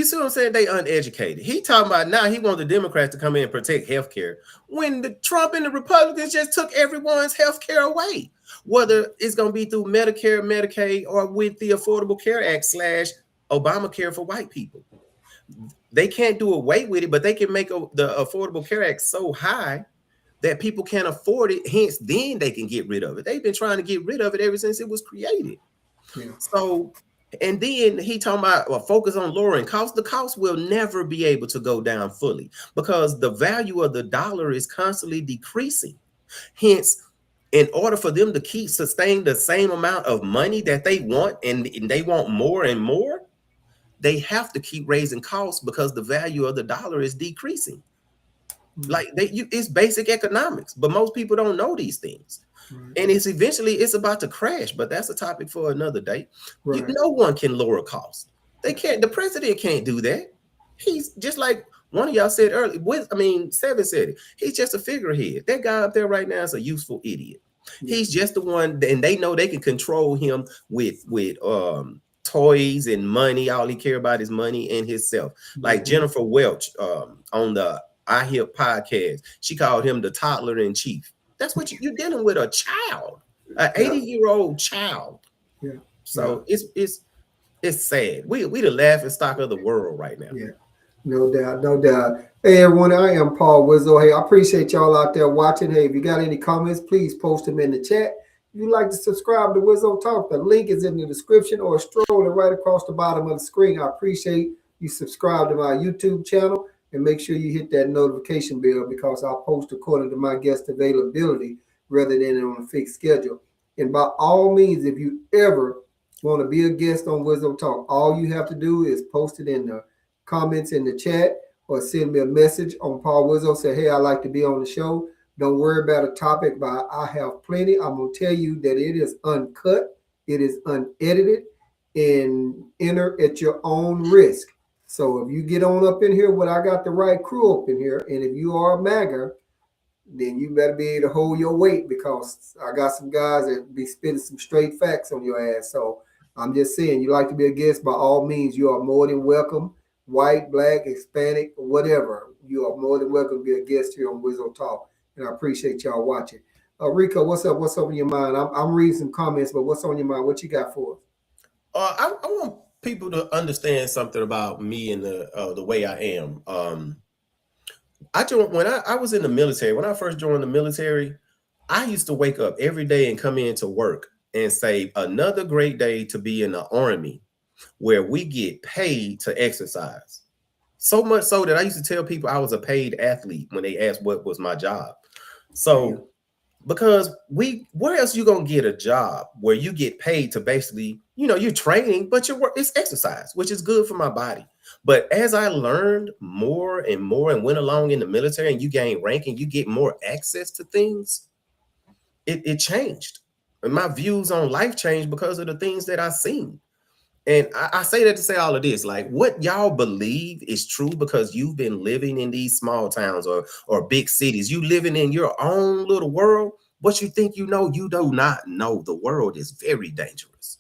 see what I'm saying? They uneducated. He talking about now he wants the Democrats to come in and protect healthcare when the Trump and the Republicans just took everyone's healthcare away, whether it's going to be through Medicare, Medicaid, or with the Affordable Care Act / Obamacare for white people. They can't do away with it, but they can make the Affordable Care Act so high that people can't afford it. Hence, then they can get rid of it. They've been trying to get rid of it ever since it was created. Yeah. So, and then he talking about focus on lowering costs. The cost will never be able to go down fully because the value of the dollar is constantly decreasing. Hence, in order for them to keep sustain the same amount of money that they want, and they want more and more, they have to keep raising costs because the value of the dollar is decreasing. Like it's basic economics, but most people don't know these things. Right. And it's eventually it's about to crash, but that's a topic for another day. Right. No one can lower costs. They can't. The president can't do that. He's just like one of y'all said earlier. Seven said it. He's just a figurehead. That guy up there right now is a useful idiot. Yeah. He's just the one, and they know they can control him with toys and money. All he care about is money and himself. Like Jennifer Welch on the I Hear podcast, she called him the toddler in chief. That's what you're dealing with, a child, an 80-year-old child. Yeah. So it's sad. We the laughing stock of the world right now. Yeah. No doubt, no doubt. Hey everyone, I am Paul Wizzo. Hey, I appreciate y'all out there watching. Hey, if you got any comments, please post them in the chat. If you'd like to subscribe to Wizzo Talk, the link is in the description or scrolling right across the bottom of the screen. I appreciate you subscribe to my YouTube channel and make sure you hit that notification bell because I'll post according to my guest availability rather than on a fixed schedule. And by all means, if you ever want to be a guest on Wizzo Talk, all you have to do is post it in the comments in the chat or send me a message on Paul Wizzo. Say, hey, I'd like to be on the show. Don't worry about a topic, but I have plenty. I'm going to tell you that it is uncut, it is unedited, and enter at your own risk. So if you get on up in here, I got the right crew up in here, and if you are a MAGA, then you better be able to hold your weight because I got some guys that be spitting some straight facts on your ass. So I'm just saying, you like to be a guest, by all means, you are more than welcome. White, black, Hispanic, whatever, you are more than welcome to be a guest here on Wizzo Talk. And I appreciate y'all watching. Rico, what's up? What's on your mind? I'm reading some comments, but what's on your mind? What you got for us? I want people to understand something about me and the way I am. When I was in the military, when I first joined the military, I used to wake up every day and come into work and say, another great day to be in the Army where we get paid to exercise. So much so that I used to tell people I was a paid athlete when they asked what was my job. So because where else you gonna get a job where you get paid to basically, you're training, but your work is exercise, which is good for my body. But as I learned more and more and went along in the military, and you gain rank and you get more access to things, it changed. And my views on life changed because of the things that I've seen. And I say that to say all of this, like what y'all believe is true because you've been living in these small towns or big cities. You living in your own little world. What you think you know, you do not know. The world is very dangerous.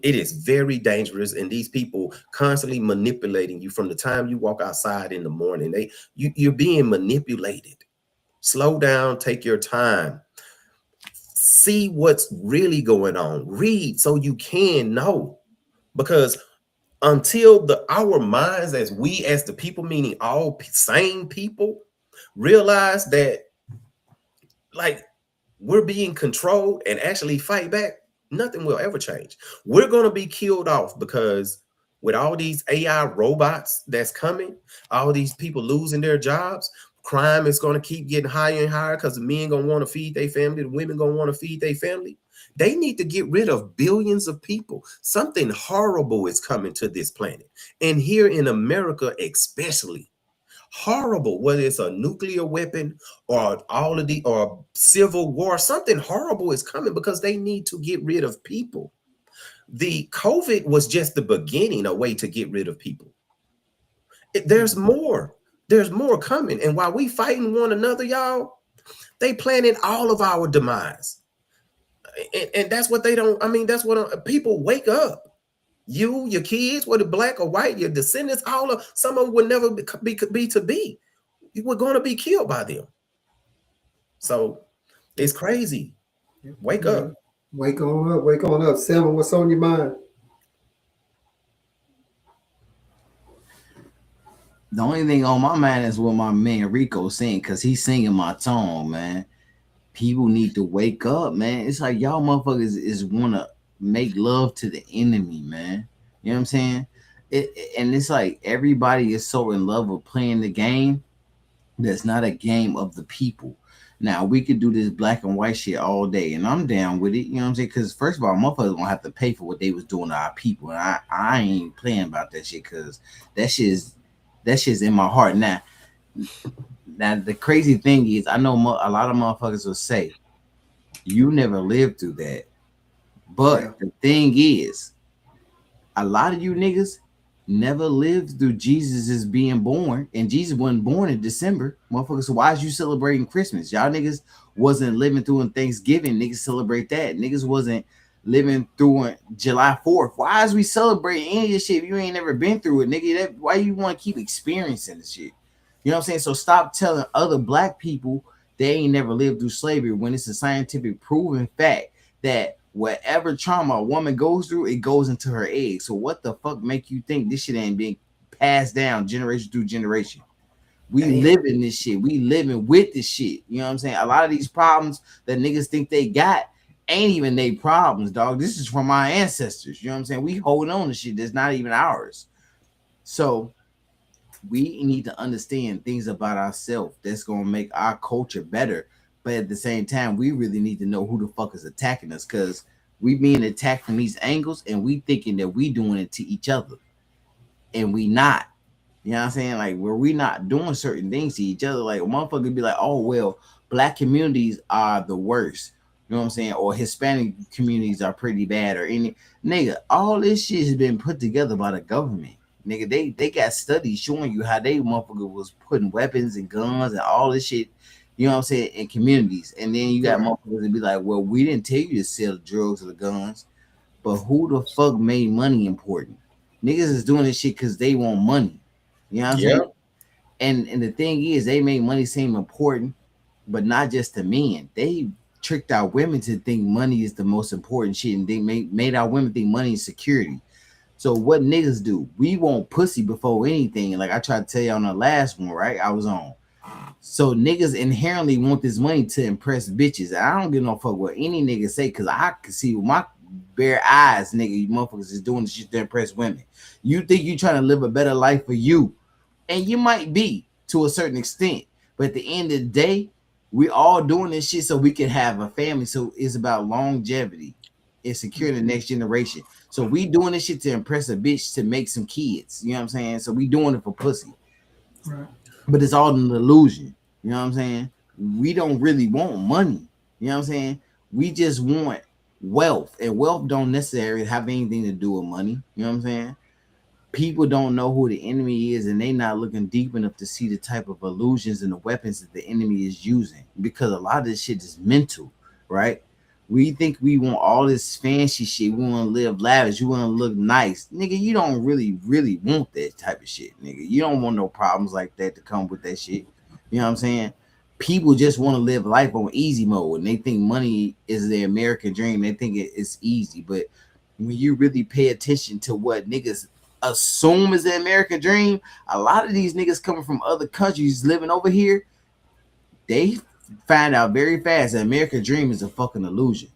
It is very dangerous. And these people constantly manipulating you from the time you walk outside in the morning. You're being manipulated. Slow down, take your time. See what's really going on. Read so you can know. Because until our minds as the people, meaning all sane people, realize that like we're being controlled and actually fight back, nothing will ever change. We're going to be killed off because with all these AI robots that's coming, all these people losing their jobs, crime is going to keep getting higher and higher because the men going to want to feed their family, the women going to want to feed their family. They need to get rid of billions of people. Something horrible is coming to this planet. And here in America, especially horrible, whether it's a nuclear weapon or or civil war, something horrible is coming because they need to get rid of people. The COVID was just the beginning, a way to get rid of people. There's more. There's more coming. And while we fighting one another, y'all, they planning all of our demise. And that's what they don't. That's what people wake up. You, your kids, whether black or white, your descendants, some of them would never be. You were going to be killed by them. So it's crazy. Wake up. Wake on up. Wake on up. Seven, what's on your mind? The only thing on my mind is what my man Rico saying, because he's singing my tone, man. People need to wake up, man. It's like y'all motherfuckers is want to make love to the enemy, man. You know what I'm saying? And it's like everybody is so in love with playing the game that's not a game of the people. Now we could do this black and white shit all day, and I'm down with it. You know what I'm saying? Because first of all, motherfuckers gonna have to pay for what they was doing to our people, and I ain't playing about that shit because that shit's in my heart. Now the crazy thing is, I know a lot of motherfuckers will say you never lived through that, but the thing is, a lot of you niggas never lived through Jesus being born, and Jesus wasn't born in December, motherfuckers. So why is you celebrating Christmas? Y'all niggas wasn't living through in Thanksgiving. Niggas celebrate that. Niggas wasn't living through in July 4th. Why is we celebrating any of this shit if you ain't never been through it, nigga? Why you want to keep experiencing this shit? You know what I'm saying? So stop telling other black people they ain't never lived through slavery when it's a scientific proven fact that whatever trauma a woman goes through, it goes into her egg. So what the fuck make you think this shit ain't being passed down generation through generation? We live in this shit. We living with this shit. You know what I'm saying? A lot of these problems that niggas think they got ain't even they problems, dog. This is from our ancestors. You know what I'm saying? We hold on to shit that's not even ours. So we need to understand things about ourselves that's gonna make our culture better. But at the same time, we really need to know who the fuck is attacking us, because we being attacked from these angles and we thinking that we doing it to each other, and we not. You know what I'm saying? Like, where we not doing certain things to each other. Like, a motherfucker be like, oh well, black communities are the worst. You know what I'm saying? Or Hispanic communities are pretty bad, or any nigga. All this shit has been put together by the government. Nigga, they got studies showing you how they motherfucker was putting weapons and guns and all this shit, you know what I'm saying, in communities. And then you got motherfuckers that be like, well, we didn't tell you to sell the drugs or the guns, but who the fuck made money important? Niggas is doing this shit because they want money. You know what I'm saying? And the thing is, they make money seem important, but not just to men. They tricked our women to think money is the most important shit, and they made our women think money is security. So what niggas do? We want pussy before anything. Like I tried to tell you on the last one, right? I was on. So niggas inherently want this money to impress bitches. I don't give no fuck what any nigga say, because I can see with my bare eyes, nigga, you motherfuckers is doing this shit to impress women. You think you trying to live a better life for you, and you might be to a certain extent, but at the end of the day, we all doing this shit so we can have a family. So it's about longevity and secure the next generation. So we doing this shit to impress a bitch to make some kids. You know what I'm saying? So we doing it for pussy. Right. But it's all an illusion. You know what I'm saying? We don't really want money. You know what I'm saying? We just want wealth. And wealth don't necessarily have anything to do with money. You know what I'm saying? People don't know who the enemy is, and they not looking deep enough to see the type of illusions and the weapons that the enemy is using, because a lot of this shit is mental, right? We think we want all this fancy shit. We want to live lavish. You want to look nice. Nigga, you don't really want that type of shit, nigga. You don't want no problems like that to come with that shit. You know what I'm saying? People just want to live life on easy mode, and they think money is the American dream. They think it's easy. But when you really pay attention to what niggas assume is the American dream, a lot of these niggas coming from other countries living over here, they find out very fast that American dream is a fucking illusion.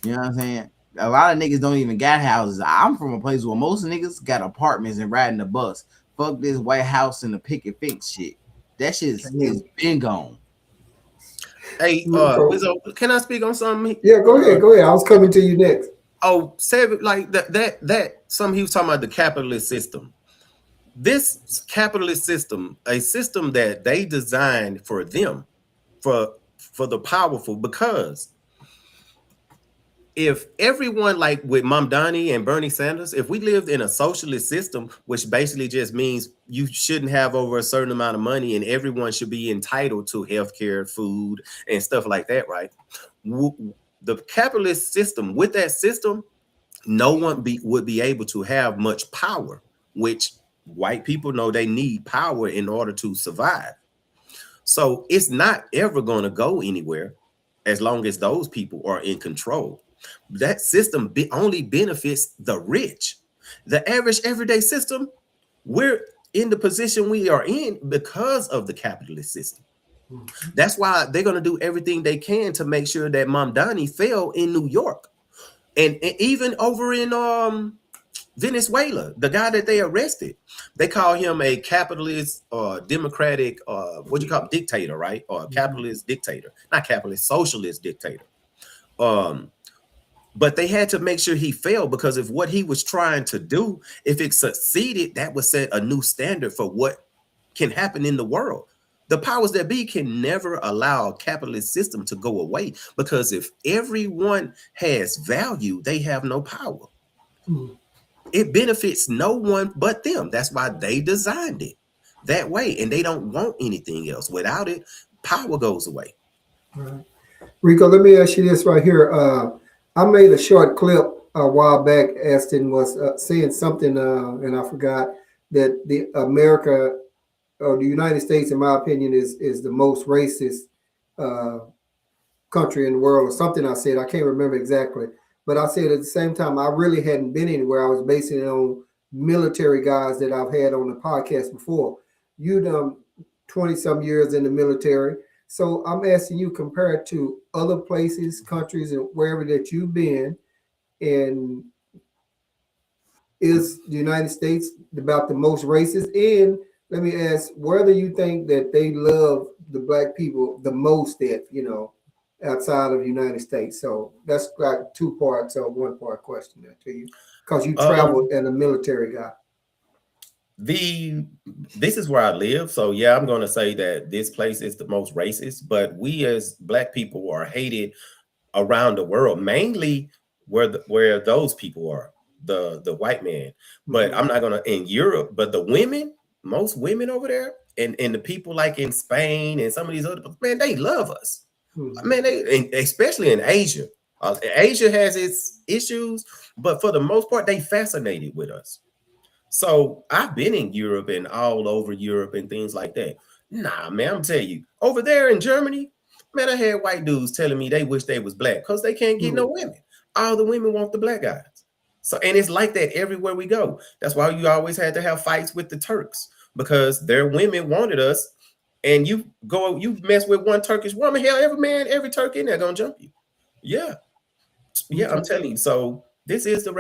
You know what I'm saying? A lot of niggas don't even got houses. I'm from a place where most niggas got apartments and riding the bus. Fuck this White House and the picket fence shit. That shit is been gone. Hey, Wizzo, can I speak on something? Yeah, go ahead. I was coming to you next. Oh, like that something he was talking about, the capitalist system. This capitalist system, a system that they designed for them, for the powerful, because if everyone, like with Mamdani and Bernie Sanders, if we lived in a socialist system, which basically just means you shouldn't have over a certain amount of money and everyone should be entitled to healthcare, food, and stuff like that, right? The capitalist system, with that system, no one would be able to have much power, which white people know they need power in order to survive. So it's not ever going to go anywhere as long as those people are in control. That system only benefits the rich. The average everyday system, we're in the position we are in because of the capitalist system. That's why they're going to do everything they can to make sure that Mamdani fell in New York. And even over in Venezuela, the guy that they arrested, they call him a capitalist democratic what you call dictator, right? Or a capitalist dictator, not capitalist, socialist dictator. Um, but they had to make sure he failed because if what he was trying to do, if it succeeded, that would set a new standard for what can happen in the world. The powers that be can never allow a capitalist system to go away because if everyone has value, they have no power. Mm. It benefits no one but them. That's why they designed it that way, and they don't want anything else. Without it, power goes away. Right. Rico, let me ask you this right here. I made a short clip a while back. Aston was saying something, and I forgot that the America or the United States, in my opinion, is the most racist uh, country in the world, or something. I said I can't remember exactly, but I said at the same time I really hadn't been anywhere. I was basing it on military guys that I've had on the podcast before. You done 20 some years in the military. So I'm asking you, compared to other places, countries, and wherever that you've been, and is the United States about the most racist? And let me ask, where do you think that they love the black people the most at, outside of the United States? So that's like two parts or one part question there to you. Because you traveled and a military guy. This is where I live, so yeah, I'm going to say that this place is the most racist. But we as black people are hated around the world, mainly where those people are, the white man. But I'm not gonna in Europe, but the women, most women over there, and the people like in Spain and some of these other man, they love us. Man, especially in Asia. Asia has its issues, but for the most part, they fascinated with us. So I've been in Europe and all over Europe and things like that. Nah, man, I'm telling you, over there in Germany, man, I had white dudes telling me they wish they was black because they can't get no women. All the women want the black guys. So, and it's like that everywhere we go. That's why you always had to have fights with the Turks because their women wanted us. And you mess with one Turkish woman, hell, every man, every Turk in there gonna jump you. Yeah. Yeah, I'm telling you. So this is the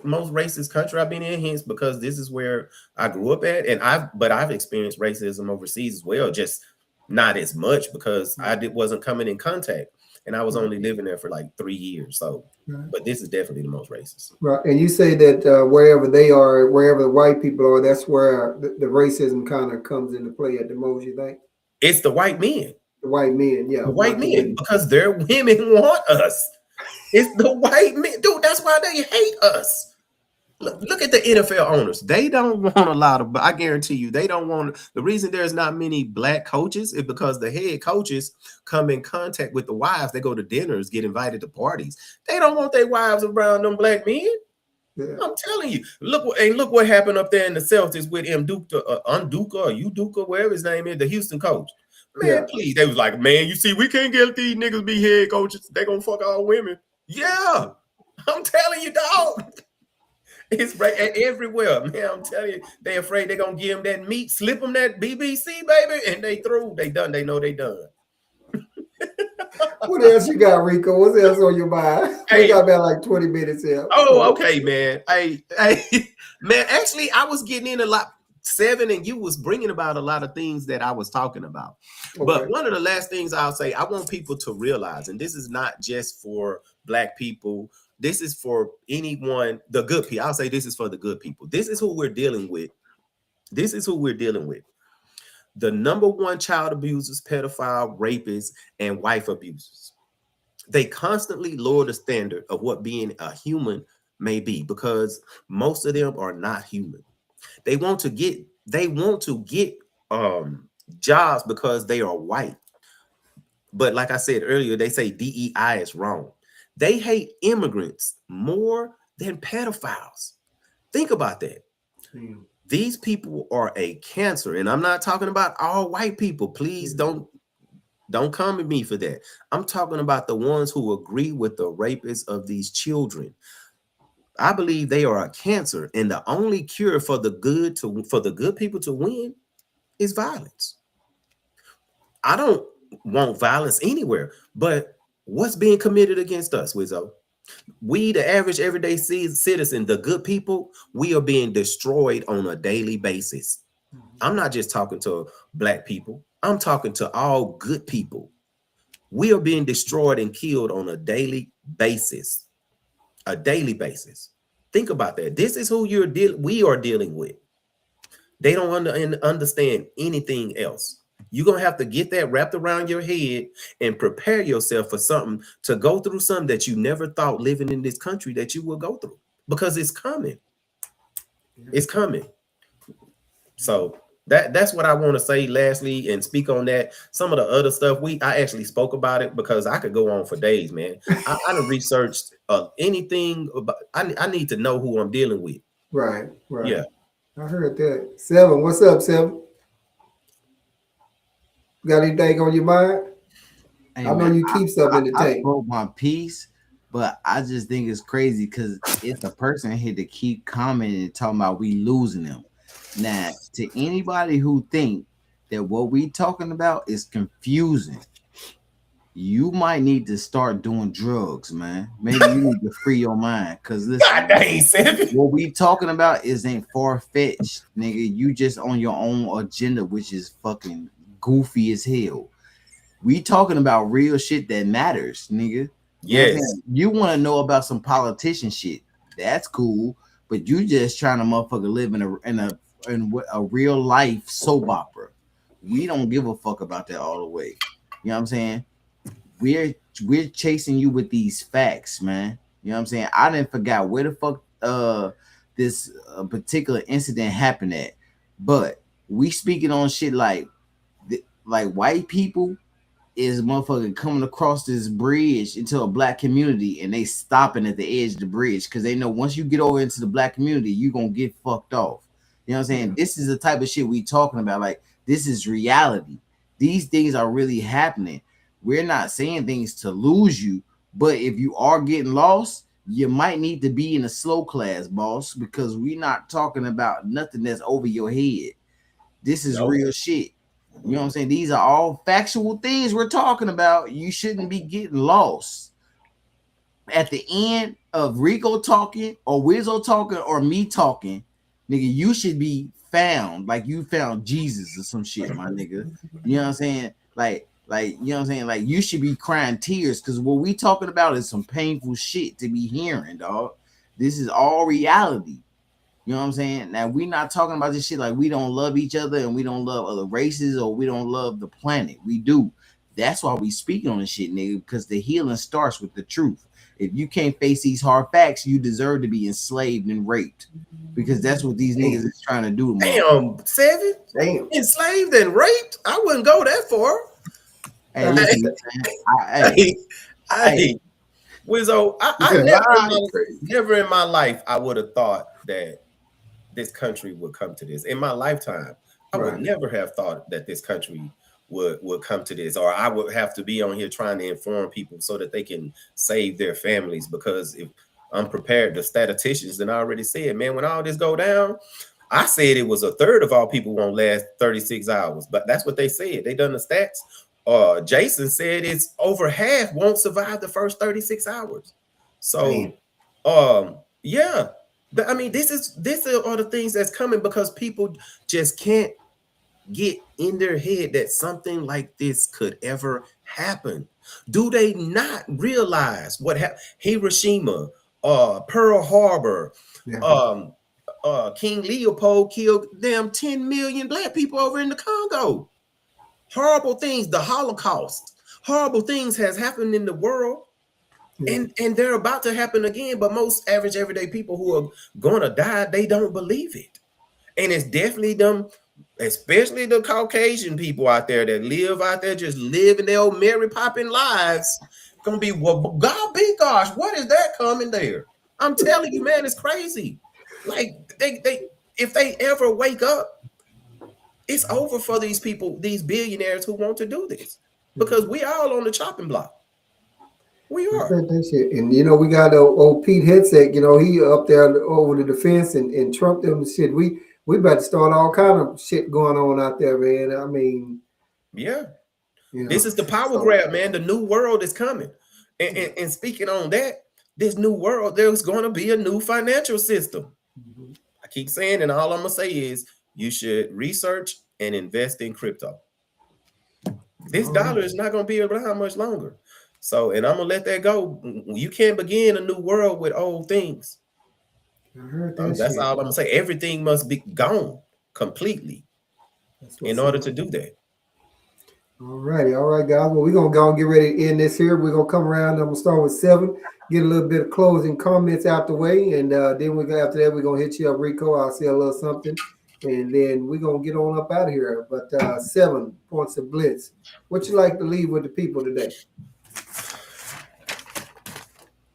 most racist country I've been in, hence because this is where I grew up at. And I've experienced racism overseas as well, just not as much because wasn't coming in contact. And I was only living there for like 3 years. So, but this is definitely the most racist. Right. And you say that wherever they are, wherever the white people are, that's where the racism kind of comes into play at the most, you think? It's the white men. The white men, yeah. The white men, because their women want us. It's the white men. Dude, that's why they hate us. Look at the NFL owners. They don't want a lot of, but I guarantee you, they don't want. The reason there's not many black coaches is because the head coaches come in contact with the wives. They go to dinners, get invited to parties. They don't want their wives around them black men. Yeah. I'm telling you. Look what happened up there in the Celtics with Unduka or Uduka, wherever his name is, the Houston coach. Man, please. They was like, man, you see, we can't get these niggas be head coaches. They gonna fuck all women. Yeah, I'm telling you, dog. It's right everywhere, man. I'm telling you, they afraid they're gonna give them that meat, slip them that BBC, baby, and they through. They done. They know they done. What else you got, Rico? What else on your mind? We got about like 20 minutes here. Oh, okay, man. Hey, man. Actually, I was getting in a lot. 7, and you was bringing about a lot of things that I was talking about. Okay. But one of the last things I'll say, I want people to realize, and this is not just for black people. This is for anyone, the good people. I'll say this is for the good people. This is who we're dealing with. This is who we're dealing with. The number one child abusers, pedophile, rapists, and wife abusers. They constantly lower the standard of what being a human may be because most of them are not human. They want to get jobs because they are white. But like I said earlier, they say DEI is wrong. They hate immigrants more than pedophiles. Think about that. These people are a cancer. And I'm not talking about all white people. Please don't come at me for that. I'm talking about the ones who agree with the rapists of these children. I believe they are a cancer, and the only cure for the good people to win is violence. I don't want violence anywhere, but what's being committed against us, Wizzo? We, the average everyday citizen, the good people, we are being destroyed on a daily basis. I'm not just talking to black people. I'm talking to all good people. We are being destroyed and killed on a daily basis. A daily basis. Think about that. This is who we are dealing with. They don't understand anything else. You're going to have to get that wrapped around your head and prepare yourself for something, to go through something that you never thought living in this country that you will go through, because it's coming. It's coming. So that's what I want to say lastly, and speak on that. Some of the other stuff I actually spoke about it, because I could go on for days, man. I done researched anything about, I need to know who I'm dealing with. Right. Yeah. I heard that. Seven, what's up, Seven? Got anything on your mind? Hey, I know man, you keep something in the I tank. spoke my piece, but I just think it's crazy because it's a person here to keep commenting and talking about we losing them. Now, to anybody who think that what we talking about is confusing, you might need to start doing drugs, man. Maybe you need to free your mind. Cause listen, God dang, Seven. what we talking about ain't far-fetched, nigga. You just on your own agenda, which is fucking goofy as hell. We talking about real shit that matters, nigga. Yes. You want to know about some politician shit. That's cool, but you just trying to motherfucker live in a real life soap opera. We don't give a fuck about that all the way. You know what I'm saying? We're chasing you with these facts, man. You know what I'm saying? I didn't forget where the fuck this particular incident happened at, but we speaking on shit like white people is motherfucking coming across this bridge into a black community, and they stopping at the edge of the bridge because they know once you get over into the black community, you're gonna get fucked off. You know what I'm saying? This is the type of shit we talking about. Like, this is reality. These things are really happening. We're not saying things to lose you, but if you are getting lost, you might need to be in a slow class, boss, because we're not talking about nothing that's over your head. This is real shit. You know what I'm saying? These are all factual things we're talking about. You shouldn't be getting lost. At the end of Rico talking or Wizzo talking or me talking, nigga, you should be found like you found Jesus or some shit, my nigga. You know what I'm saying? Like, you know what I'm saying? Like, you should be crying tears, because what we talking about is some painful shit to be hearing, dog. This is all reality. You know what I'm saying? Now, we're not talking about this shit like we don't love each other and we don't love other races or we don't love the planet. We do. That's why we speaking on this shit, nigga, because the healing starts with the truth. If you can't face these hard facts, you deserve to be enslaved and raped, because that's what these niggas is trying to do. Damn, Seven. Damn. Enslaved and raped? I wouldn't go that far. Hey, listen, hey, Wizzo, never in my life I would have thought that this country would come to this. In my lifetime, I would never have thought that this country would come to this, or I would have to be on here trying to inform people so that they can save their families. Because if I'm prepared, the statisticians then already said, man, when all this go down, I said it was a third of all people won't last 36 hours, but that's what they said. They done the stats. Jason said it's over half won't survive the first 36 hours. So, yeah. I mean, this are the things that's coming because people just can't get in their head that something like this could ever happen. Do they not realize what happened? Hiroshima, Pearl Harbor, King Leopold killed them 10 million black people over in the Congo. Horrible things, the Holocaust, horrible things has happened in the world. And they're about to happen again, but most average everyday people who are gonna die, they don't believe it. And it's definitely them, especially the Caucasian people out there that live out there, just living their old Mary Poppin lives. Gonna be, well, God be gosh, what is that coming there? I'm telling you, man, it's crazy. Like they if they ever wake up, it's over for these people, these billionaires who want to do this, because we all on the chopping block. We are. That shit. And you know, we got old Pete Hegseth, you know, he up there over the defense and Trump them shit. We about to start all kind of shit going on out there, man. I mean, yeah. You know, this is the power grab, man. The new world is coming. And speaking on that, this new world, there's going to be a new financial system. Mhm. I keep saying, and all I'm going to say is you should research and invest in crypto. This All dollar right. is not going to be around much longer. So, and I'm going to let that go. You can't begin a new world with old things. I heard that That's shit. all I'm going to say. Everything must be gone completely That's in what's order up. to do that. All righty, all right, guys. Well, we're gonna go and get ready to end this here. We're gonna come around. I'm gonna start with 7, get a little bit of closing comments out the way, and then we go after that. We're gonna hit you up, Rico. I'll say a little something, and then we're gonna get on up out of here. But 7 points of blitz. What you like to leave with the people today?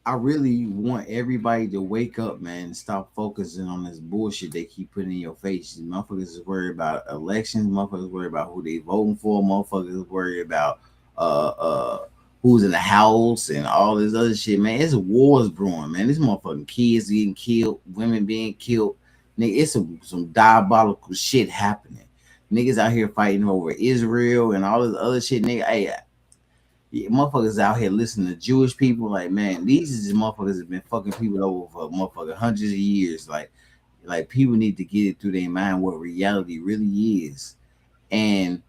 I really want everybody to wake up, man, and stop focusing on this bullshit they keep putting in your face. These motherfuckers is worried about elections, motherfuckers worried about who they voting for, motherfuckers worried about who's in the house and all this other shit, man. It's wars brewing, man. This motherfucking kids getting killed, women being killed. Nigga, it's some diabolical shit happening. Niggas out here fighting over Israel and all this other shit, nigga. Hey, yeah, motherfuckers out here listening to Jewish people, like, man, these is just motherfuckers that been fucking people over for motherfucking hundreds of years. Like people need to get it through their mind what reality really is. And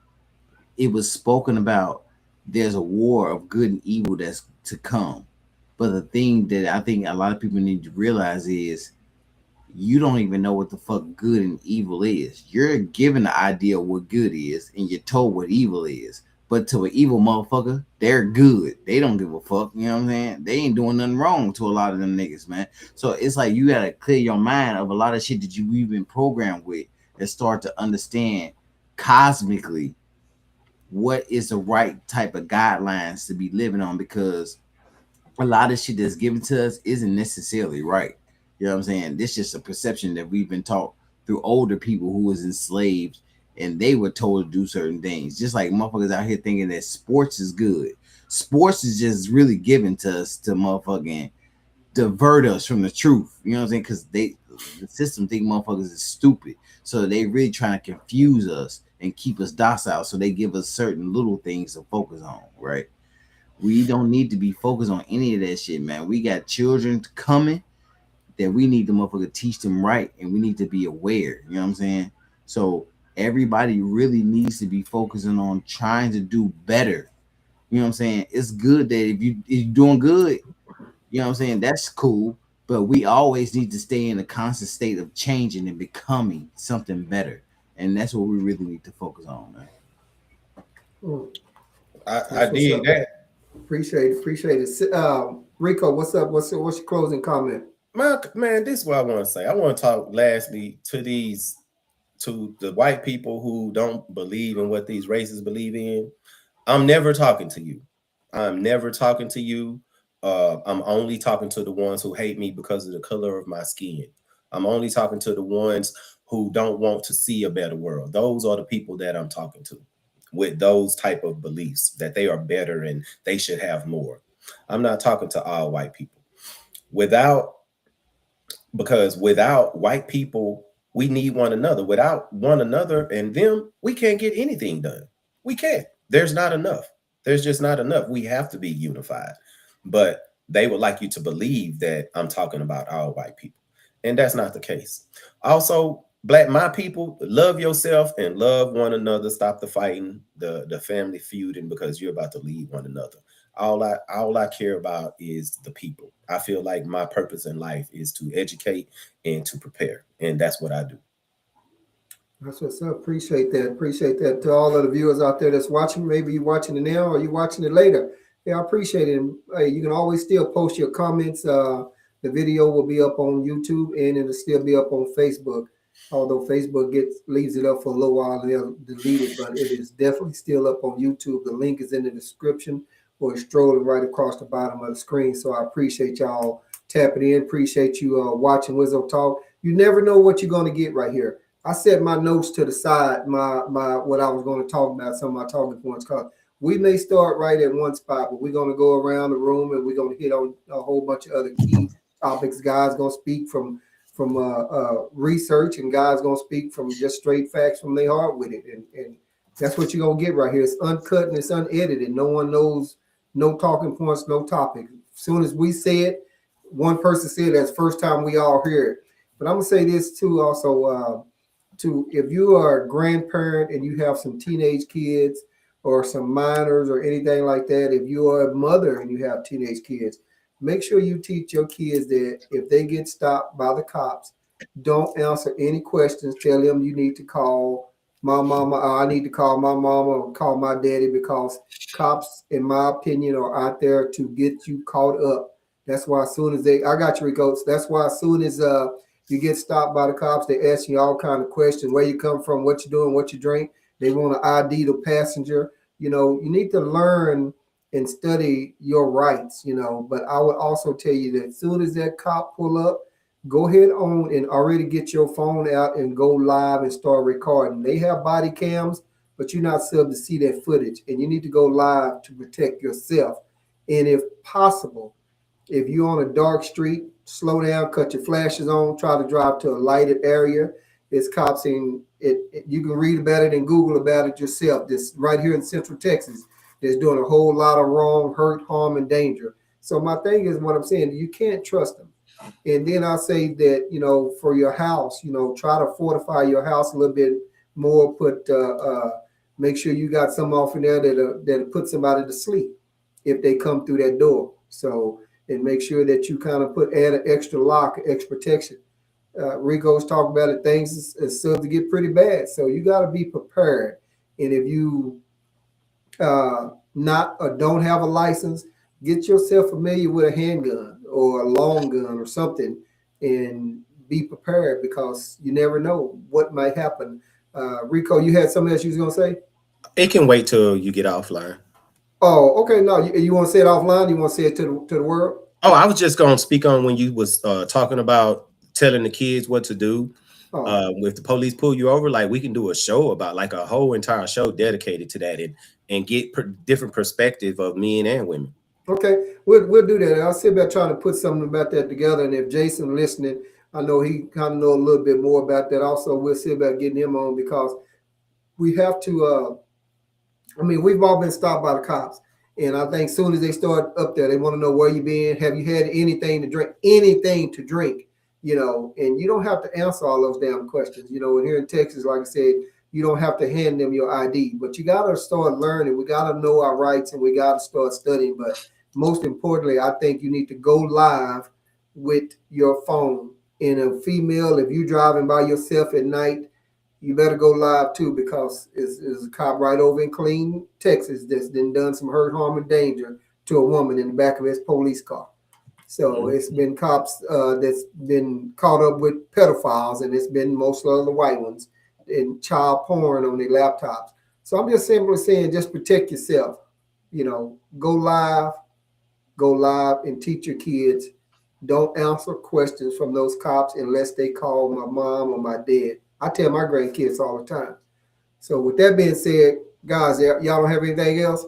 it was spoken about there's a war of good and evil that's to come. But the thing that I think a lot of people need to realize is you don't even know what the fuck good and evil is. You're given the idea of what good is, and you're told what evil is. But to an evil motherfucker, they're good. They don't give a fuck. You know what I'm saying? They ain't doing nothing wrong to a lot of them niggas, man. So it's like you gotta clear your mind of a lot of shit that we've been programmed with and start to understand cosmically what is the right type of guidelines to be living on, because a lot of shit that's given to us isn't necessarily right. You know what I'm saying? This is just a perception that we've been taught through older people who was enslaved and they were told to do certain things. Just like motherfuckers out here thinking that sports is good. Sports is just really given to us to motherfucking divert us from the truth. You know what I'm saying? Because the system think motherfuckers is stupid. So they really trying to confuse us and keep us docile. So they give us certain little things to focus on, right? We don't need to be focused on any of that shit, man. We got children coming that we need to motherfucker teach them right, and we need to be aware. You know what I'm saying? So everybody really needs to be focusing on trying to do better. You know what I'm saying? It's good that if you're doing good, you know what I'm saying? That's cool. But we always need to stay in a constant state of changing and becoming something better. And that's what we really need to focus on, man. I did that. Appreciate it. Rico, what's up? What's your closing comment? Man, this is what I want to say. I want to talk lastly to the white people who don't believe in what these races believe in. I'm never talking to you. I'm never talking to you. I'm only talking to the ones who hate me because of the color of my skin. I'm only talking to the ones who don't want to see a better world. Those are the people that I'm talking to with those type of beliefs that they are better and they should have more. I'm not talking to all white people. Because without white people, we need one another. Without one another and them, we can't get anything done. We can't. There's not enough. There's just not enough. We have to be unified. But they would like you to believe that I'm talking about all white people. And that's not the case. Also, my people, love yourself and love one another. Stop the fighting, the family feuding, because you're about to leave one another. All I care about is the people. I feel like my purpose in life is to educate and to prepare, and that's what I do. That's what's up. Appreciate that. Appreciate that to all of the viewers out there that's watching. Maybe you're watching it now or you're watching it later. Yeah, I appreciate it. Hey, you can always still post your comments. The video will be up on YouTube and it'll still be up on Facebook. Although Facebook leaves it up for a little while and they'll delete it, but it is definitely still up on YouTube. The link is in the description or it's strolling right across the bottom of the screen. So I appreciate y'all tapping in. Appreciate you watching Wizzo Talk. You never know what you're going to get right here. I set my notes to the side, my what I was going to talk about, some of my talking points, because we may start right at one spot, but we're going to go around the room and we're going to hit on a whole bunch of other key topics. Guys going to speak from research, and guys going to speak from just straight facts from their heart with it, and that's what you're going to get right here. It's uncut and it's unedited. No one knows, no talking points, no topic. As soon as we say it, one person said that's first time we all hear it. But I'm gonna say this too also. To if you are a grandparent and you have some teenage kids or some minors or anything like that, if you are a mother and you have teenage kids, make sure you teach your kids that if they get stopped by the cops, don't answer any questions. Tell them you need to call my mama, or I need to call my mama or call my daddy, because cops, in my opinion, are out there to get you caught up. That's why as soon as I got you, Rico. That's why as soon as you get stopped by the cops, they ask you all kind of questions: where you come from, what you doing, what you drink. They want to ID the passenger. You need to learn and study your rights. But I would also tell you that as soon as that cop pull up, go ahead on and already get your phone out and go live and start recording. They have body cams, but you're not supposed to see that footage, and you need to go live to protect yourself. And if possible, if you're on a dark street, slow down, cut your flashes on, try to drive to a lighted area. It's cops in it. You can read about it and Google about it yourself. This right here in Central Texas, that's doing a whole lot of wrong, hurt, harm, and danger. So my thing is, what I'm saying, you can't trust them. And then I say that, for your house, try to fortify your house a little bit more. Make sure you got some off in there that put somebody to sleep if they come through that door. So, and make sure that you kind of add an extra lock, extra protection. Rico's talking about it. Things is to get pretty bad, so you got to be prepared. And if you not or don't have a license, get yourself familiar with a handgun or a long gun or something, and be prepared, because you never know what might happen. Rico, you had something else you was gonna say? It can wait till you get offline. Oh, okay. No, you want to say it offline? You want to say it to the world? Oh, I was just going to speak on when you was talking about telling the kids what to do. If the police pull you over, like we can do a show about, like a whole entire show dedicated to that, and get different perspective of men and women. Okay, we'll do that. I'll sit back trying to put something about that together. And if Jason listening, I know he kind of know a little bit more about that. Also, we'll see about getting him on, because we have to. We've all been stopped by the cops, and I think as soon as they start up there, they want to know where you been. Have you had anything to drink? Anything to drink? And you don't have to answer all those damn questions. And here in Texas, like I said, you don't have to hand them your ID, but you got to start learning. We got to know our rights, and we got to start studying. But most importantly, I think you need to go live with your phone. And a female, if you're driving by yourself at night, you better go live too, because it's a cop right over in Clean, Texas, that's done some hurt, harm, and danger to a woman in the back of his police car. So it's been cops that's been caught up with pedophiles, and it's been most of the white ones, and child porn on their laptops. So I'm just simply saying, just protect yourself. Go live and teach your kids. Don't answer questions from those cops unless they call my mom or my dad. I tell my grandkids all the time. So with that being said, guys, y'all don't have anything else?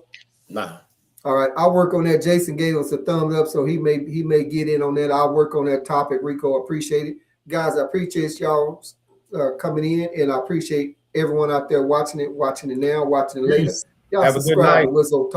Nah. All right, I'll work on that. Jason gave us a thumbs up, so he may get in on that. I'll work on that topic. Rico, appreciate it. Guys, I appreciate y'all coming in, and I appreciate everyone out there watching it now, watching it later. Y'all Have a good subscribe night. to Whistle Talk.